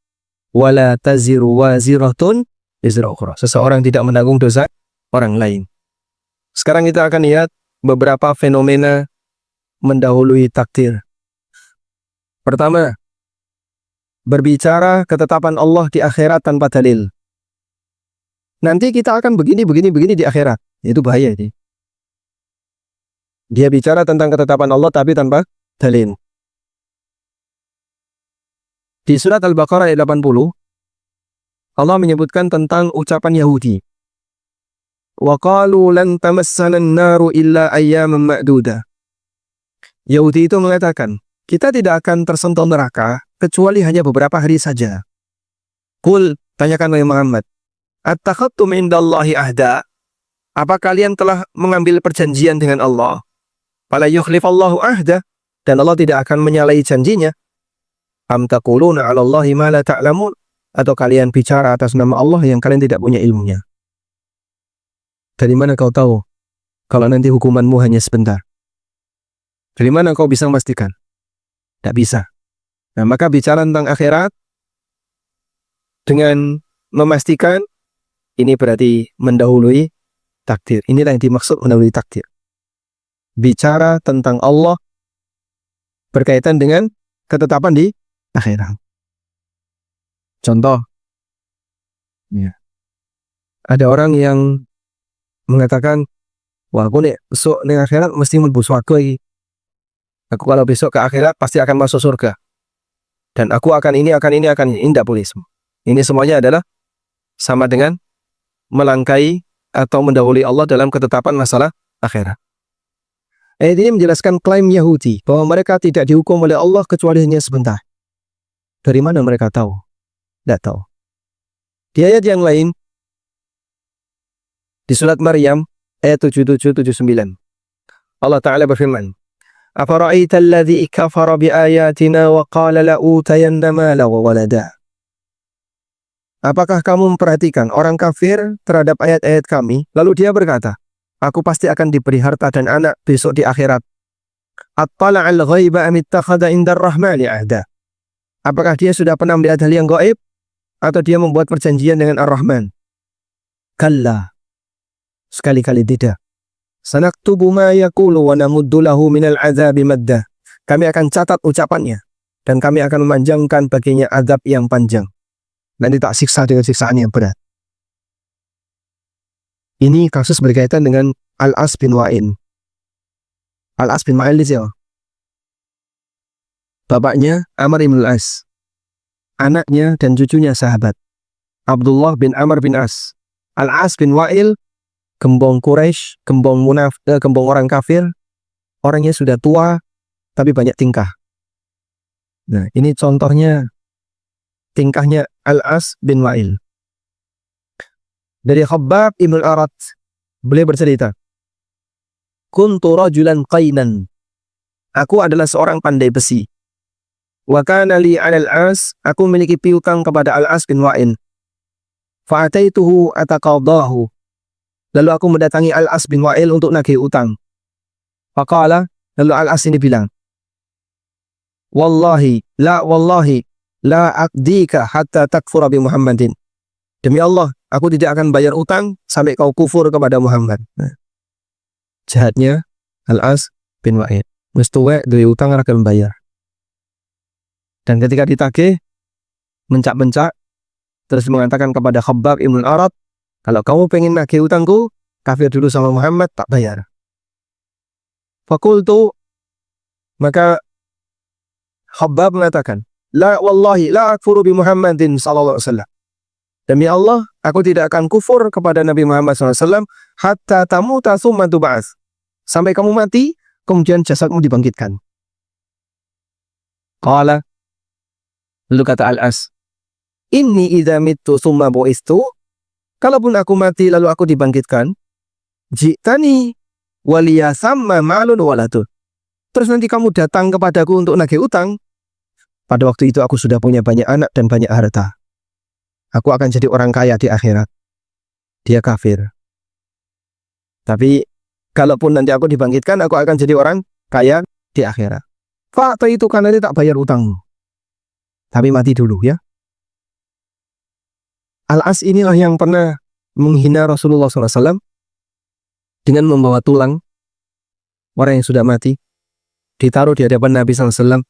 Wala taziru waziratun wizra ukhra. Seseorang tidak menanggung dosa orang lain. Sekarang kita akan lihat beberapa fenomena mendahului takdir. Pertama, berbicara ketetapan Allah di akhirat tanpa dalil. Nanti kita akan begini di akhirat. Itu bahaya ini. Dia bicara tentang ketetapan Allah tapi tanpa dalil. Di surat Al-Baqarah ayat 80, Allah menyebutkan tentang ucapan Yahudi. Wa qalu lan tamassana an-naru illa ayyaman ma'duda. Yahudi itu mengatakan, kita tidak akan tersentuh neraka kecuali hanya beberapa hari saja. Qul, tanyakan oleh Muhammad, attakhadtum indallahi ahda? Apa kalian telah mengambil perjanjian dengan Allah? Fala yukhlifallahu ahda, dan Allah tidak akan menyalahi janjinya. Am taquluna 'ala Allahi ma la ta'lamun? Atau kalian bicara atas nama Allah yang kalian tidak punya ilmunya. Dari mana kau tahu kalau nanti hukumanmu hanya sebentar? Dari mana kau bisa memastikan? Tidak bisa. Nah, maka bicara tentang akhirat dengan memastikan, ini berarti mendahului takdir. Inilah yang dimaksud mendahului takdir. Bicara tentang Allah berkaitan dengan ketetapan di akhirat. Contoh, ya. Ada orang yang mengatakan, wah aku nih besok di akhirat mesti mlebu swarga iki. Aku kalau besok ke akhirat pasti akan masuk surga. Dan aku akan ini. Ini tidak boleh. Ini semuanya adalah sama dengan melangkai atau mendahului Allah dalam ketetapan masalah akhirat. Ayat ini menjelaskan klaim Yahudi bahwa mereka tidak dihukum oleh Allah kecuali hanya sebentar. Dari mana mereka tahu? Tidak tahu. Di ayat yang lain, di surat Maryam ayat 77-79, Allah Ta'ala berfirman, Afara'aita alladhi kafara biayatina wa qala la'utayanna mala wa walada. Apakah kamu memperhatikan orang kafir terhadap ayat-ayat kami, lalu dia berkata, aku pasti akan diberi harta dan anak besok di akhirat. Attala'al ghaiba am ittakhadha indar rahmani ahda. Apakah dia sudah pernah melihat hal yang gaib atau dia membuat perjanjian dengan Ar-Rahman? Kalla. Sekali-kali tidak. Sanaktubu ma yaqulu wa namuddu lahu minal azabi madda. Kami akan catat ucapannya dan kami akan memanjangkan baginya azab yang panjang. Nanti tak siksa dengan siksaan yang berat. Ini kasus berkaitan dengan Al-As bin Wa'il. Al-As bin Wa'il itu Bapaknya Amr bin Al-As. Anaknya dan cucunya sahabat. Abdullah bin Amr bin As. Al-As bin Wa'il, gembong Quraisy, gembong orang kafir. Orangnya sudah tua, tapi banyak tingkah. Nah, ini contohnya tingkahnya Al-As bin Wa'il. Dari Khabbab ibn al-Arat, beliau bercerita, Kuntu rajulan qainan. Aku adalah seorang pandai besi. Wa kana li 'ala al-As, aku memiliki piutang kepada Al-As bin Wa'il. Fa'ataituhu ataqadahu. Lalu aku mendatangi Al-As bin Wa'il untuk nagih utang. Faqala, lalu Al-As ini bilang, wallahi la aqdika hatta takfura bi Muhammadin. Demi Allah, aku tidak akan bayar utang sampai kau kufur kepada Muhammad. Nah, jahatnya Al-As bin Wa'il. Mesti duwe utang akan bayar. Dan ketika ditagih, mencak-mencak, terus mengatakan kepada Khabbab ibn al-Arat, kalau kamu pengen nagih utangku, kafir dulu sama Muhammad, tak bayar. Fakultu, maka Khabbab mengatakan, la wallahi la akfuru bi Muhammadin sallallahu alaihi wasallam. Demi Allah, aku tidak akan kufur kepada Nabi Muhammad sallallahu alaihi wasallam hatta tamuta tsumma tub'ats. Sampai kamu mati, kemudian jasadmu dibangkitkan. Qala, lalu kata Al-As, inni idza mittu tsumma bu'istu, kalaupun aku mati lalu aku dibangkitkan, jitani waliya samma ma'lun waladun. Terus nanti kamu datang kepadaku untuk nagih utang. Pada waktu itu aku sudah punya banyak anak dan banyak harta. Aku akan jadi orang kaya di akhirat. Dia kafir. Tapi kalaupun nanti aku dibangkitkan, aku akan jadi orang kaya di akhirat. Fakta itu karena dia tak bayar utangmu. Tapi mati dulu ya. Al-As inilah yang pernah menghina Rasulullah SAW dengan membawa tulang orang yang sudah mati, ditaruh di hadapan Nabi SAW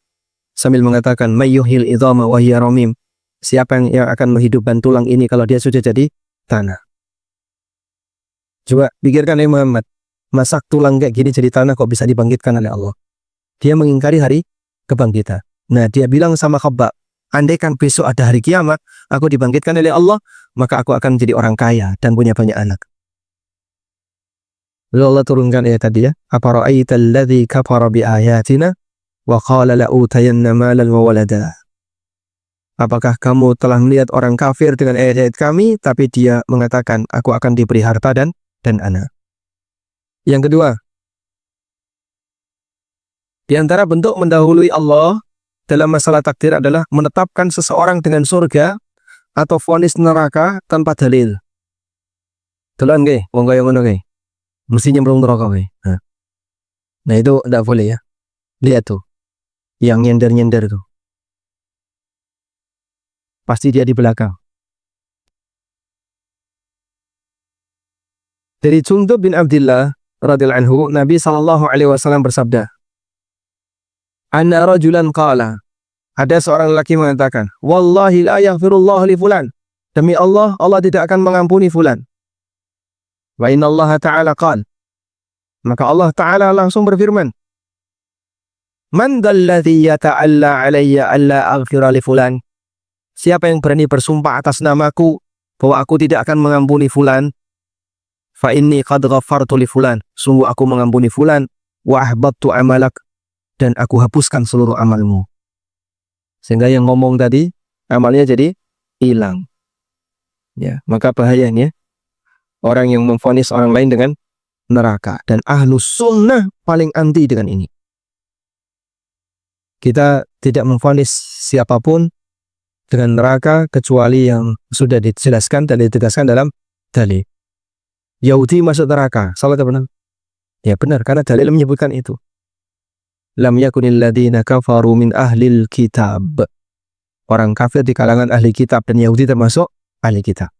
sambil mengatakan, mayyuhil idhama wa hiya ramim. Siapa yang akan menghidupkan tulang ini kalau dia sudah jadi tanah? Coba pikirkan Muhammad, masak tulang kayak gini jadi tanah kok bisa dibangkitkan oleh Allah? Dia mengingkari hari kebangkitan. Nah, dia bilang sama Khabbab, andaikan besok ada hari kiamat, aku dibangkitkan oleh Allah, maka aku akan menjadi orang kaya dan punya banyak anak. Lalu Allah turunkan ayat tadi ya, afara'aital ladzi kafara bi ayatina wa qala la utayanna malan wa walada. Apakah kamu telah melihat orang kafir dengan ayat-ayat kami, tapi dia mengatakan, aku akan diberi harta dan anak. Yang kedua, di antara bentuk mendahului Allah dalam masalah takdir adalah menetapkan seseorang dengan surga atau vonis neraka tanpa dalil. Dolan nggih, wong kaya ngono nggih. Mesti nyemplung neraka nggih. Nah, itu enggak boleh ya. Lihat tuh. Yang nyender-nyender tuh. Pasti dia di belakang. Dari Jundub bin Abdillah radhiyallahu anhu, Nabi sallallahu alaihi wasallam bersabda, anna rajulan qala, ada seorang lelaki mengatakan, wallahi la yaghfirullahu li fulan. Demi Allah, Allah tidak akan mengampuni fulan. Wa inna Allah ta'ala qala, maka Allah ta'ala langsung berfirman, man dalladhi yata'alla alayya alla aghfira li fulan. Siapa yang berani bersumpah atas namaku bahwa aku tidak akan mengampuni fulan? Fa inni qad ghafartu li fulan. Sungguh aku mengampuni fulan, wa ahbattu amalak, dan aku hapuskan seluruh amalmu. Sehingga yang ngomong tadi amalnya jadi hilang. Ya, maka bahayanya orang yang memvonis orang lain dengan neraka, dan ahlus sunnah paling anti dengan ini. Kita tidak memvonis siapapun dengan neraka kecuali yang sudah dijelaskan dan ditegaskan dalam dalil. Yahudi masuk neraka, salah atau benar? Ya benar, karena dalil menyebutkan itu. Lam yakunil ladina kafaru min ahlil kitab. Orang kafir di kalangan ahli kitab, dan Yahudi termasuk ahli kitab.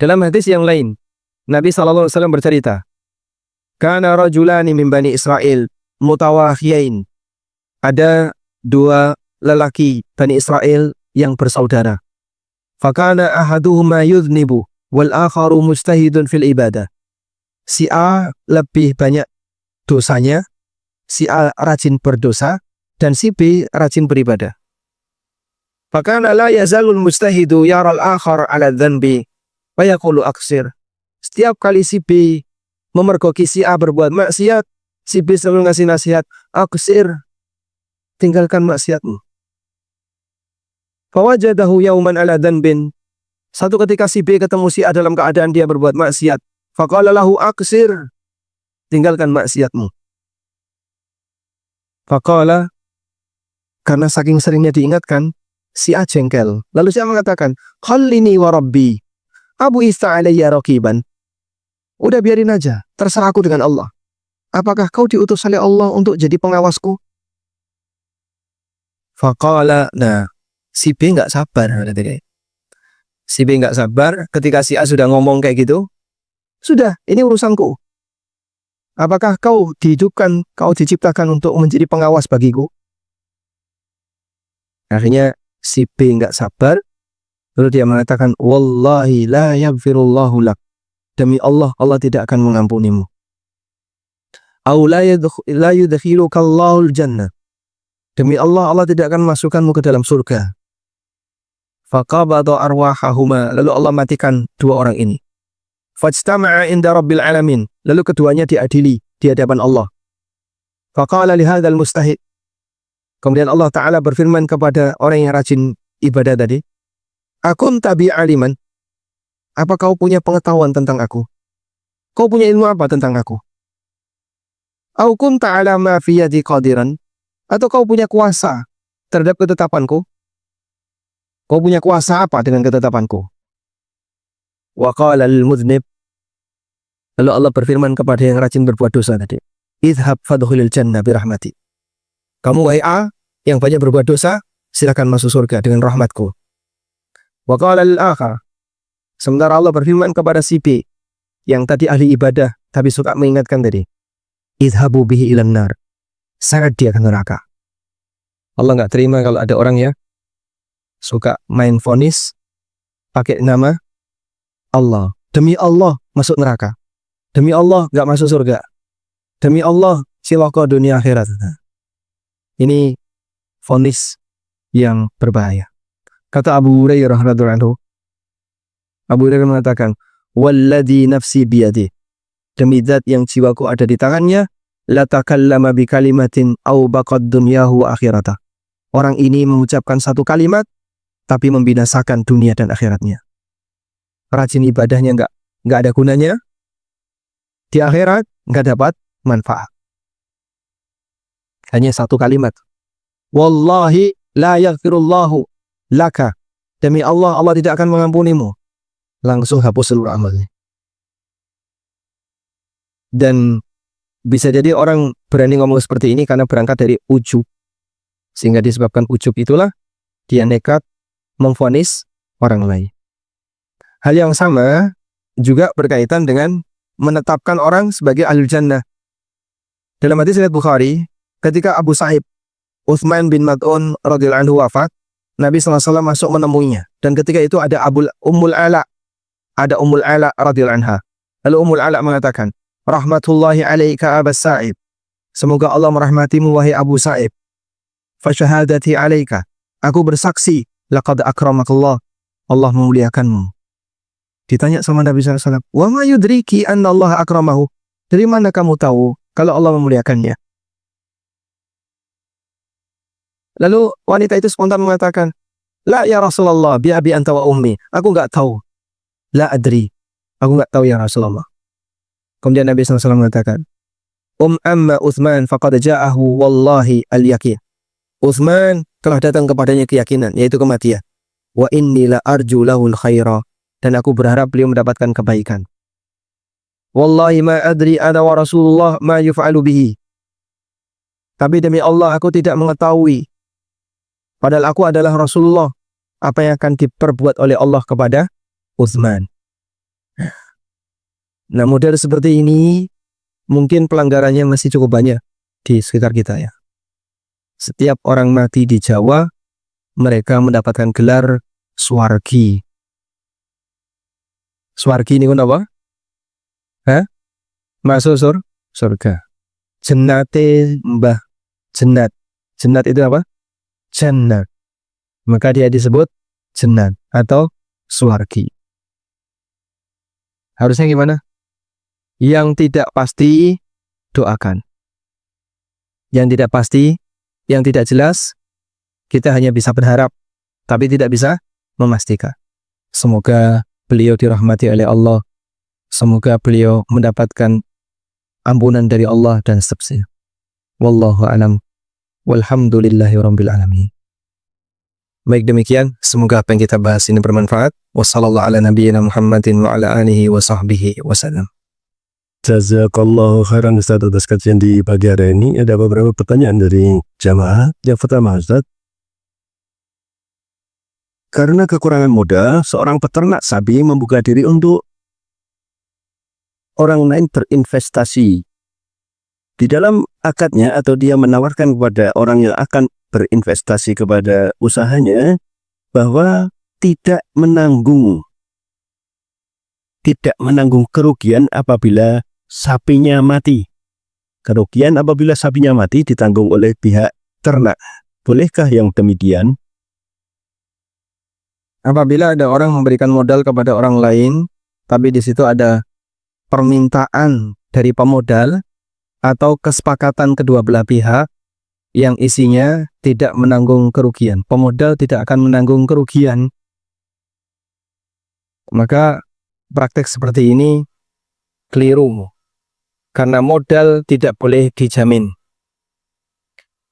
Dalam hadis yang lain, Nabi SAW bercerita, kana rajulani min bani Israel mutawakhiyain. Ada dua lelaki Bani Israel yang bersaudara. Fakana ahaduhuma yudhnibu wal akharu mujtahidun fil ibadah. Si A lebih banyak dosanya, si A rajin berdosa, Dan si B rajin beribadah. Fakana la yazalul mustahidu yaral akhar ala dhanbi wa yaqulu aksir. Setiap kali si B memergoki si A berbuat maksiat, si B selalu ngasih nasihat, aksir, tinggalkan maksiatmu. Fawajadahu yauman ala dhanbin. Satu ketika si B ketemu si A dalam keadaan dia berbuat maksiat. Faqala lahu aksir, tinggalkan maksiatmu. Faqala, karena saking seringnya diingatkan, si A jengkel. Lalu si A mengatakan, khallini wa rabbi, abu ista alayya raqiban. Udah biarin aja, terserah aku dengan Allah. Apakah kau diutus oleh Allah untuk jadi pengawasku? Faqala, nah, si B nggak sabar. Si B nggak sabar ketika si A sudah ngomong kayak gitu. Sudah, ini urusanku. Apakah kau dihidupkan, kau diciptakan untuk menjadi pengawas bagiku? Akhirnya si B nggak sabar. Lalu dia mengatakan, wallahi la yaghfirullahu lak. Demi Allah, Allah tidak akan mengampunimu. Au la yudkhiluka Allahul jannah. Demi Allah, Allah tidak akan memasukkanmu ke dalam surga. Faqabada arwahahuma. Lalu Allah matikan dua orang ini. Fajtama'a inda rabbil alamin. Lalu keduanya diadili di hadapan Allah. Faqala li hadzal mustahid. Kemudian Allah Ta'ala berfirman kepada orang yang rajin ibadah tadi, akun tabi aliman. Apa kau punya pengetahuan tentang aku? Kau punya ilmu apa tentang aku? Au kunta ala ma fi yadi qadiran. Atau kau punya kuasa terhadap ketetapanku? Kau punya kuasa apa dengan ketetapanku? Wa qala lil mudhnib. Lalu Allah berfirman kepada yang rajin berbuat dosa tadi, idhab fadkhulil jannah birahmati. Kamu wahai A yang banyak berbuat dosa, silakan masuk surga dengan rahmatku. Wa qala lil akhar. Sementara Allah berfirman kepada si B yang tadi ahli ibadah tapi suka mengingatkan tadi, idhabu bihi ilan nar. Seret dia ke neraka. Allah nggak terima kalau ada orang ya suka main vonis pakai nama Allah. Demi Allah masuk neraka. Demi Allah nggak masuk surga. Demi Allah cilaka dunia akhirat. Ini vonis yang berbahaya. Kata Abu Hurairah radhiyallahu anhu, Abu Hurairah mengatakan, walladzi nafsi biyadi. Demi zat yang jiwaku ada di tangannya, la takallama bi kalimatin au baqad dunyahu wa akhirata. Orang ini mengucapkan satu kalimat tapi membinasakan dunia dan akhiratnya. Rajin ibadahnya nggak ada gunanya. Di akhirat nggak dapat manfaat. Hanya satu kalimat. Wallahi la yaghfirullahu laka. Demi Allah, Allah tidak akan mengampunimu. Langsung hapus seluruh amalnya. Dan bisa jadi orang berani ngomong seperti ini karena berangkat dari ujub. Sehingga disebabkan ujub itulah dia nekat memvonis orang lain. Hal yang sama juga berkaitan dengan menetapkan orang sebagai ahlul jannah. Dalam hadis riwayat Bukhari, ketika Abu Sa'ib Utsman bin Mad'un radhiyallahu anhu wafat, Nabi SAW masuk menemuinya. Dan ketika itu ada Ummul Ala radhiyallahu anha. Lalu Ummul Ala mengatakan, rahmatullahi alaika Abu Sa'ib. Semoga Allah merahmatimu wahai Abu Sa'ib. Fasyahadati alaika. Aku bersaksi, laqad akramakallah. Allah memuliakanmu. Ditanya sama Nabi SAW, wa ma yudriki anna Allah akramahu. Dari mana kamu tahu kalau Allah memuliakannya? Lalu wanita itu spontan mengatakan, la ya Rasulullah, bi abi anta wa ummi. Aku nggak tahu. La adri. Aku nggak tahu ya Rasulullah. Kemudian Nabi SAW mengatakan, amma Utsman faqad ja'ahu wallahi al-yakin. Utsman telah datang kepadanya keyakinan, yaitu kematian. Wa inni la arju lahul khaira. Dan aku berharap beliau mendapatkan kebaikan. Wallahi ma adri ana wa Rasulullah ma yuf'alu bihi. Tapi demi Allah aku tidak mengetahui. Padahal aku adalah Rasulullah. Apa yang akan diperbuat oleh Allah kepada Utsman. Nah, model seperti ini mungkin pelanggarannya masih cukup banyak di sekitar kita ya. Setiap orang mati di Jawa, mereka mendapatkan gelar Swargi. Swargi ini apa? Masuk surga. Jennate Mbah Jennat. Jannat itu apa? Jannat. Maka dia disebut jannat atau swargi. Harusnya gimana? Yang tidak pasti doakan. Yang tidak pasti, yang tidak jelas, kita hanya bisa berharap, tapi tidak bisa memastikan. Semoga beliau dirahmati oleh Allah. Semoga beliau mendapatkan ampunan dari Allah dan seterusnya. Wallahu a'lam. Walhamdulillahirabbil alamin. Baik, demikian, semoga apa yang kita bahas ini bermanfaat. Wassallallahu ala nabiyyina Muhammadin wa ala alihi wa sahbihi wasallam. Jazakallahu khairan Ustaz atas kajian di pagi hari ini. Ada beberapa pertanyaan dari jamaah. Yang pertama, Ustaz, karena kekurangan modal, seorang peternak sapi membuka diri untuk orang lain berinvestasi. Di dalam akadnya atau dia menawarkan kepada orang yang akan berinvestasi kepada usahanya bahwa tidak menanggung kerugian apabila sapinya mati. Kerugian apabila sapinya mati ditanggung oleh pihak ternak. Bolehkah yang demikian? Apabila ada orang memberikan modal kepada orang lain, tapi di situ ada permintaan dari pemodal atau kesepakatan kedua belah pihak yang isinya tidak menanggung kerugian. Pemodal tidak akan menanggung kerugian. Maka praktek seperti ini keliru. Karena modal tidak boleh dijamin.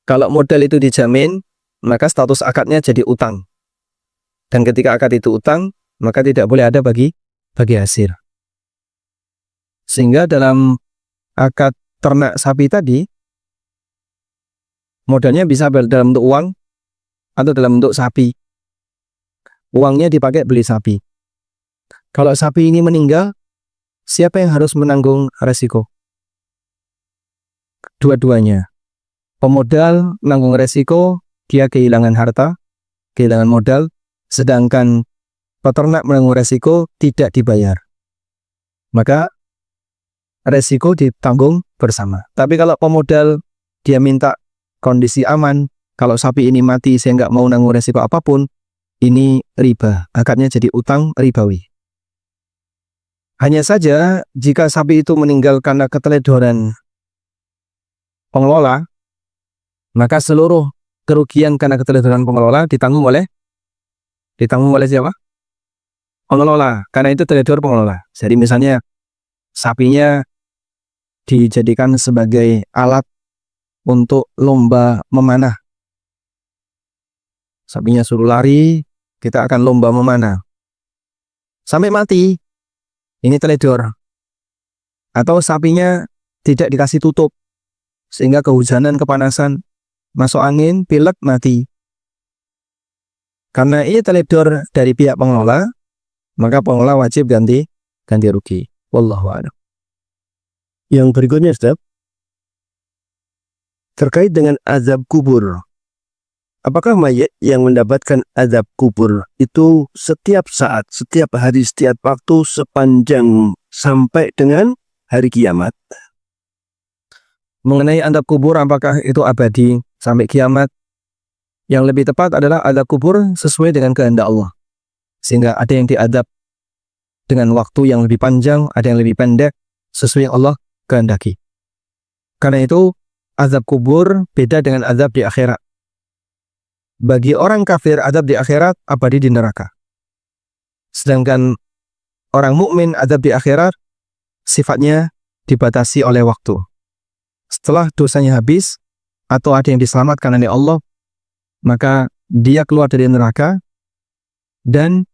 Kalau modal itu dijamin, maka status akadnya jadi utang. Dan ketika akad itu utang, maka tidak boleh ada bagi hasil. Sehingga dalam akad ternak sapi tadi, modalnya bisa dalam bentuk uang atau dalam bentuk sapi. Uangnya dipakai beli sapi. Kalau sapi ini meninggal, siapa yang harus menanggung resiko? Dua-duanya. Pemodal menanggung resiko, dia kehilangan harta, kehilangan modal, sedangkan peternak menanggung resiko tidak dibayar. Maka resiko ditanggung bersama. Tapi kalau pemodal dia minta kondisi aman, kalau sapi ini mati saya nggak mau nanggung resiko apapun, ini riba, akadnya jadi utang ribawi. Hanya saja jika sapi itu meninggal karena keteledoran pengelola, maka seluruh kerugian karena keteledoran pengelola ditanggung oleh siapa? Pengelola, karena itu teledor pengelola. Jadi misalnya sapinya dijadikan sebagai alat untuk lomba memanah. Sapinya suruh lari, kita akan lomba memanah. Sampai mati, ini teledor. Atau sapinya tidak dikasih tutup, sehingga kehujanan, kepanasan, masuk angin, pilek, mati. Karena ini teledor dari pihak pengelola, maka pengelola wajib ganti rugi. Wallahu a'lam. Yang berikutnya, Ustaz, terkait dengan azab kubur. Apakah mayat yang mendapatkan azab kubur itu setiap saat, setiap hari, setiap waktu sepanjang sampai dengan hari kiamat? Mengenai azab kubur, apakah itu abadi sampai kiamat? Yang lebih tepat adalah azab kubur sesuai dengan kehendak Allah. Sehingga ada yang diazab dengan waktu yang lebih panjang, ada yang lebih pendek, sesuai yang Allah kehendaki. Karena itu, azab kubur beda dengan azab di akhirat. Bagi orang kafir, azab di akhirat abadi di neraka. Sedangkan orang mukmin, azab di akhirat sifatnya dibatasi oleh waktu. Setelah dosanya habis, atau ada yang diselamatkan oleh Allah, maka dia keluar dari neraka dan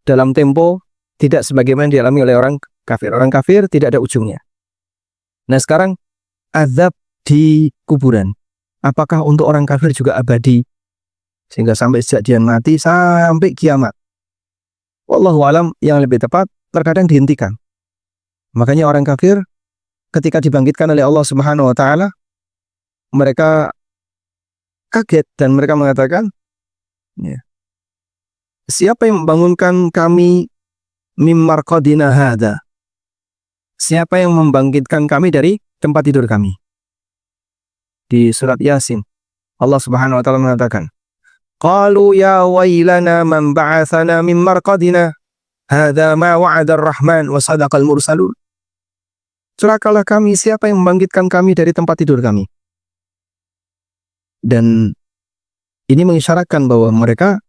dalam tempo tidak sebagaimana dialami oleh orang kafir. Orang kafir tidak ada ujungnya. Nah sekarang azab di kuburan, apakah untuk orang kafir juga abadi sehingga sampai sejak dia mati sampai kiamat? Wallahu alam, yang lebih tepat terkadang dihentikan. Makanya orang kafir ketika dibangkitkan oleh Allah Subhanahu wa taala, mereka kaget dan mereka mengatakan, ya, siapa yang membangunkan kami mim marqadina hadza? Siapa yang membangkitkan kami dari tempat tidur kami? di surat Yasin. Allah Subhanahu wa taala mengatakan, "Qalu ya wailana man ba'atsana min marqadina, hadza ma wa'ada ar-rahman wa sadaqal mursalun." Celakalah kami, siapa yang membangkitkan kami dari tempat tidur kami. Dan ini mengisyaratkan bahwa mereka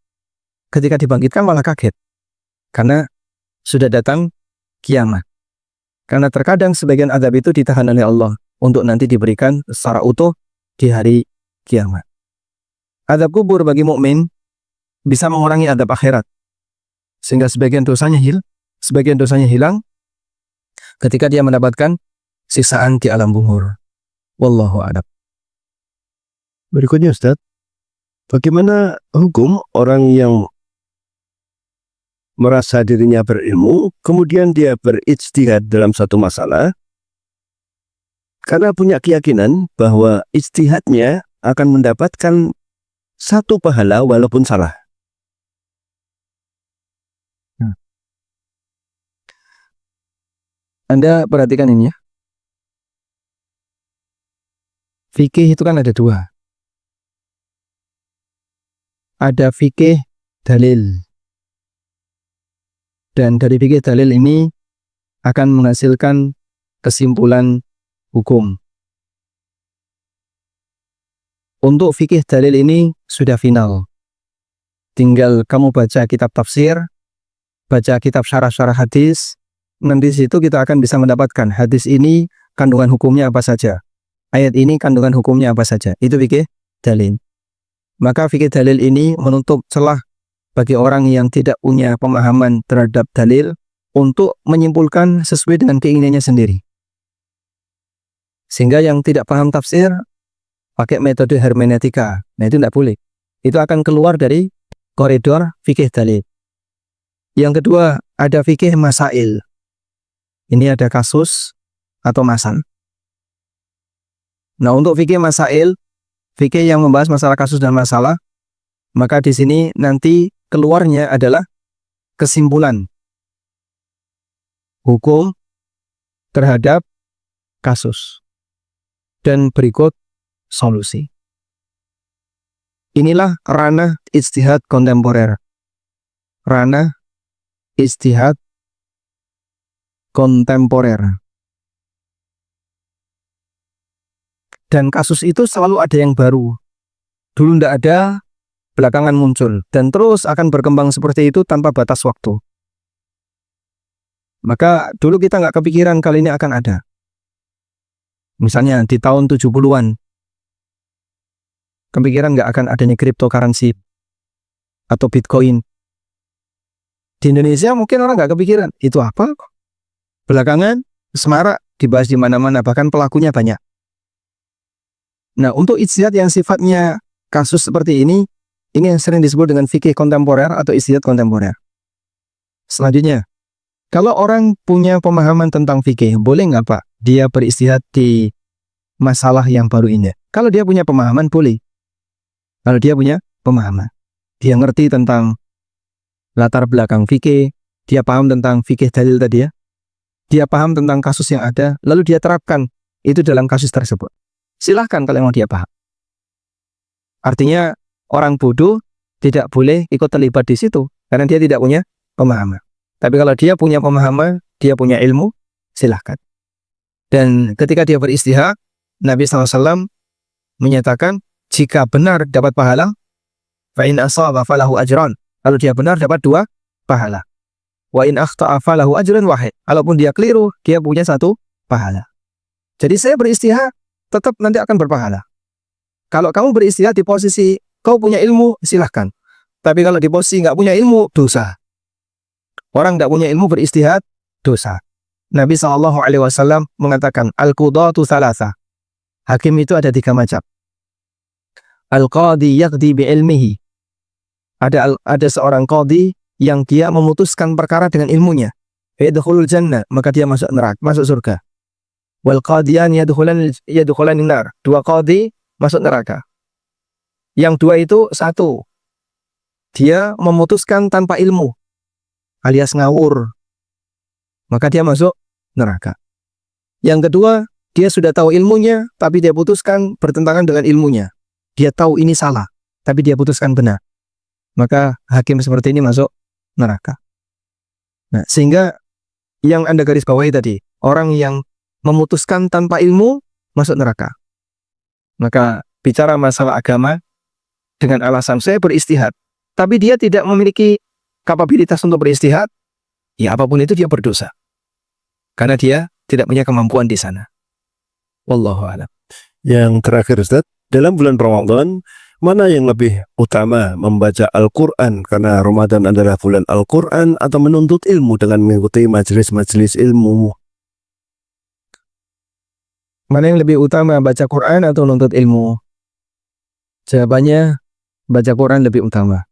ketika dibangkitkan malah kaget. Karena sudah datang kiamat. Karena terkadang sebagian azab itu ditahan oleh Allah untuk nanti diberikan secara utuh di hari kiamat. Azab kubur bagi mukmin bisa mengurangi azab akhirat. Sehingga sebagian dosanya hilang ketika dia mendapatkan siksaan di alam kubur. Wallahu a'lam. Berikutnya Ustaz, bagaimana hukum orang yang merasa dirinya berilmu, kemudian dia berijtihad dalam satu masalah, karena punya keyakinan bahwa ijtihadnya akan mendapatkan satu pahala walaupun salah. Anda perhatikan ini ya. Fikih itu kan ada dua. Ada fikih dalil. Dan dari fikih dalil ini akan menghasilkan kesimpulan hukum. Untuk fikih dalil ini sudah final. Tinggal kamu baca kitab tafsir, baca kitab syarah-syarah hadis, nanti di situ kita akan bisa mendapatkan hadis ini kandungan hukumnya apa saja. Ayat ini kandungan hukumnya apa saja. Itu fikih dalil. Maka fikih dalil ini menutup celah bagi orang yang tidak punya pemahaman terhadap dalil untuk menyimpulkan sesuai dengan keinginannya sendiri. Sehingga yang tidak paham tafsir pakai metode hermeneutika. Nah itu tidak boleh. Itu akan keluar dari koridor fikih dalil. Yang kedua, ada fikih masail. Ini ada kasus atau masal. Nah untuk fikih masail, fikih yang membahas masalah kasus dan masalah, maka di sini nanti keluarnya adalah kesimpulan hukum terhadap kasus dan berikut solusi. Inilah ranah ijtihad kontemporer. Ranah ijtihad kontemporer. Dan kasus itu selalu ada yang baru. Dulu tidak ada, belakangan muncul. Dan terus akan berkembang seperti itu tanpa batas waktu. Maka dulu kita nggak kepikiran kali ini akan ada. Misalnya di tahun 70-an, kepikiran nggak akan adanya cryptocurrency atau Bitcoin. Di Indonesia mungkin orang nggak kepikiran. Itu apa? Belakangan, semarak dibahas di mana-mana, bahkan pelakunya banyak. Nah, untuk ijtihad yang sifatnya kasus seperti ini yang sering disebut dengan fikih kontemporer atau ijtihad kontemporer. Selanjutnya, kalau orang punya pemahaman tentang fikih, boleh nggak Pak dia berijtihad di masalah yang baru ini? Kalau dia punya pemahaman, boleh. Kalau dia punya pemahaman, dia ngerti tentang latar belakang fikih, dia paham tentang fikih dalil tadi ya, dia paham tentang kasus yang ada, lalu dia terapkan itu dalam kasus tersebut. Silahkan kalau mau dia paham. Artinya orang bodoh tidak boleh ikut terlibat di situ karena dia tidak punya pemahaman. Tapi kalau dia punya pemahaman, dia punya ilmu, silahkan. Dan ketika dia beristihad, Nabi SAW menyatakan jika benar dapat pahala, fa in asaba falahu ajran. Kalau dia benar dapat 2 pahala. Wa in akhta'a falahu ajran wahid. Kalaupun dia keliru, dia punya 1 pahala. Jadi saya beristihad tetap nanti akan berpahala. Kalau kamu beristihad di posisi kau punya ilmu, silahkan. Tapi kalau di posisi nggak punya ilmu, dosa. Orang nggak punya ilmu beristihad, dosa. Nabi SAW mengatakan, Al-qudatu thalatha. Hakim itu ada 3 macam. Al-qadi yaqdi bi'ilmihi. Ada seorang qadi yang dia memutuskan perkara dengan ilmunya. Yadkhulul jannah, maka dia masuk neraka, masuk surga. Wal qadiyan yadkhulan nar. 2 qadi masuk neraka. Yang 2 itu 1. Dia memutuskan tanpa ilmu alias ngawur. Maka dia masuk neraka. Yang kedua, Dia sudah tahu ilmunya, tapi dia putuskan bertentangan dengan ilmunya. Dia tahu ini salah, tapi dia putuskan benar. Maka hakim seperti ini masuk neraka. Nah, sehingga yang Anda garis bawahi tadi, orang yang memutuskan tanpa ilmu masuk neraka. Maka bicara masalah agama dengan alasan saya beristihad, tapi dia tidak memiliki kapabilitas untuk beristihad, ya apapun itu dia berdosa. Karena dia tidak punya kemampuan di sana. Wallahu a'lam. Yang terakhir Ustaz, dalam bulan Ramadan, mana yang lebih utama, membaca Al-Quran karena Ramadan adalah bulan Al-Quran, atau menuntut ilmu dengan mengikuti majelis-majelis ilmu? Mana yang lebih utama, baca Quran atau menuntut ilmu? Jawabannya, baca Quran lebih utama.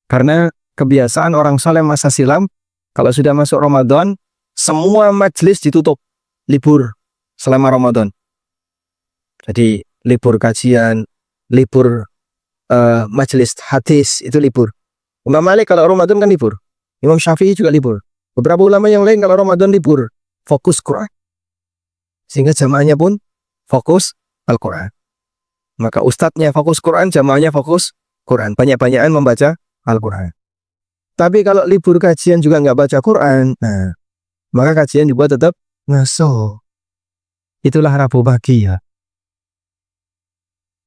Karena kebiasaan orang saleh masa silam, kalau sudah masuk Ramadan, semua majelis ditutup, libur selama Ramadan. Jadi libur kajian, libur majelis hadis itu libur. Imam Malik kalau Ramadan kan libur. Imam Syafi'i juga libur. Beberapa ulama yang lain kalau Ramadan libur, fokus Quran. Sehingga jamaahnya pun fokus Al-Quran. Maka ustadznya fokus Quran, jamaahnya fokus Quran. Banyak-banyakan membaca Al-Quran. Tapi kalau libur kajian juga nggak baca Quran, nah, maka kajian dibuat tetap ngaso. Itulah Rabu pagi ya.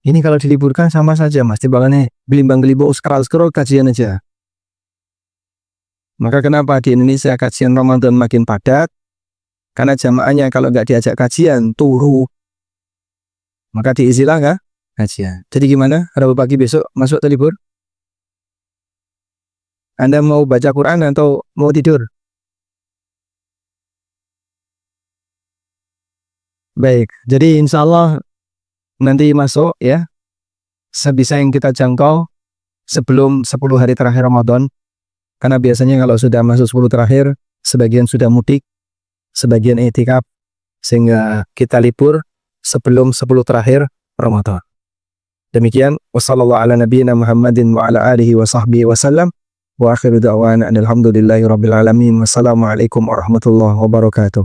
Ini kalau diliburkan sama saja mas, timbangannya belimbang-belimbang scroll kajian aja. Maka kenapa di Indonesia kajian Ramadan makin padat? Karena jamaahnya kalau nggak diajak kajian, turu. Maka diizilah nggak kajian. Jadi gimana? Rabu pagi besok masuk atau libur? Anda mau baca Quran atau mau tidur? Baik, jadi insya Allah nanti masuk ya, sebisa yang kita jangkau sebelum 10 hari terakhir Ramadan. Karena biasanya kalau sudah masuk 10 terakhir, sebagian sudah mudik, sebagian i'tikaf, sehingga kita libur sebelum 10 terakhir Ramadan. Demikian, wassallallahu ala nabiyyina Muhammadin wa ala alihi wa sahbihi wasallam, wa akhiru da'wana alhamdulillahi rabbil alamin, wassalamualaikum warahmatullahi wabarakatuh.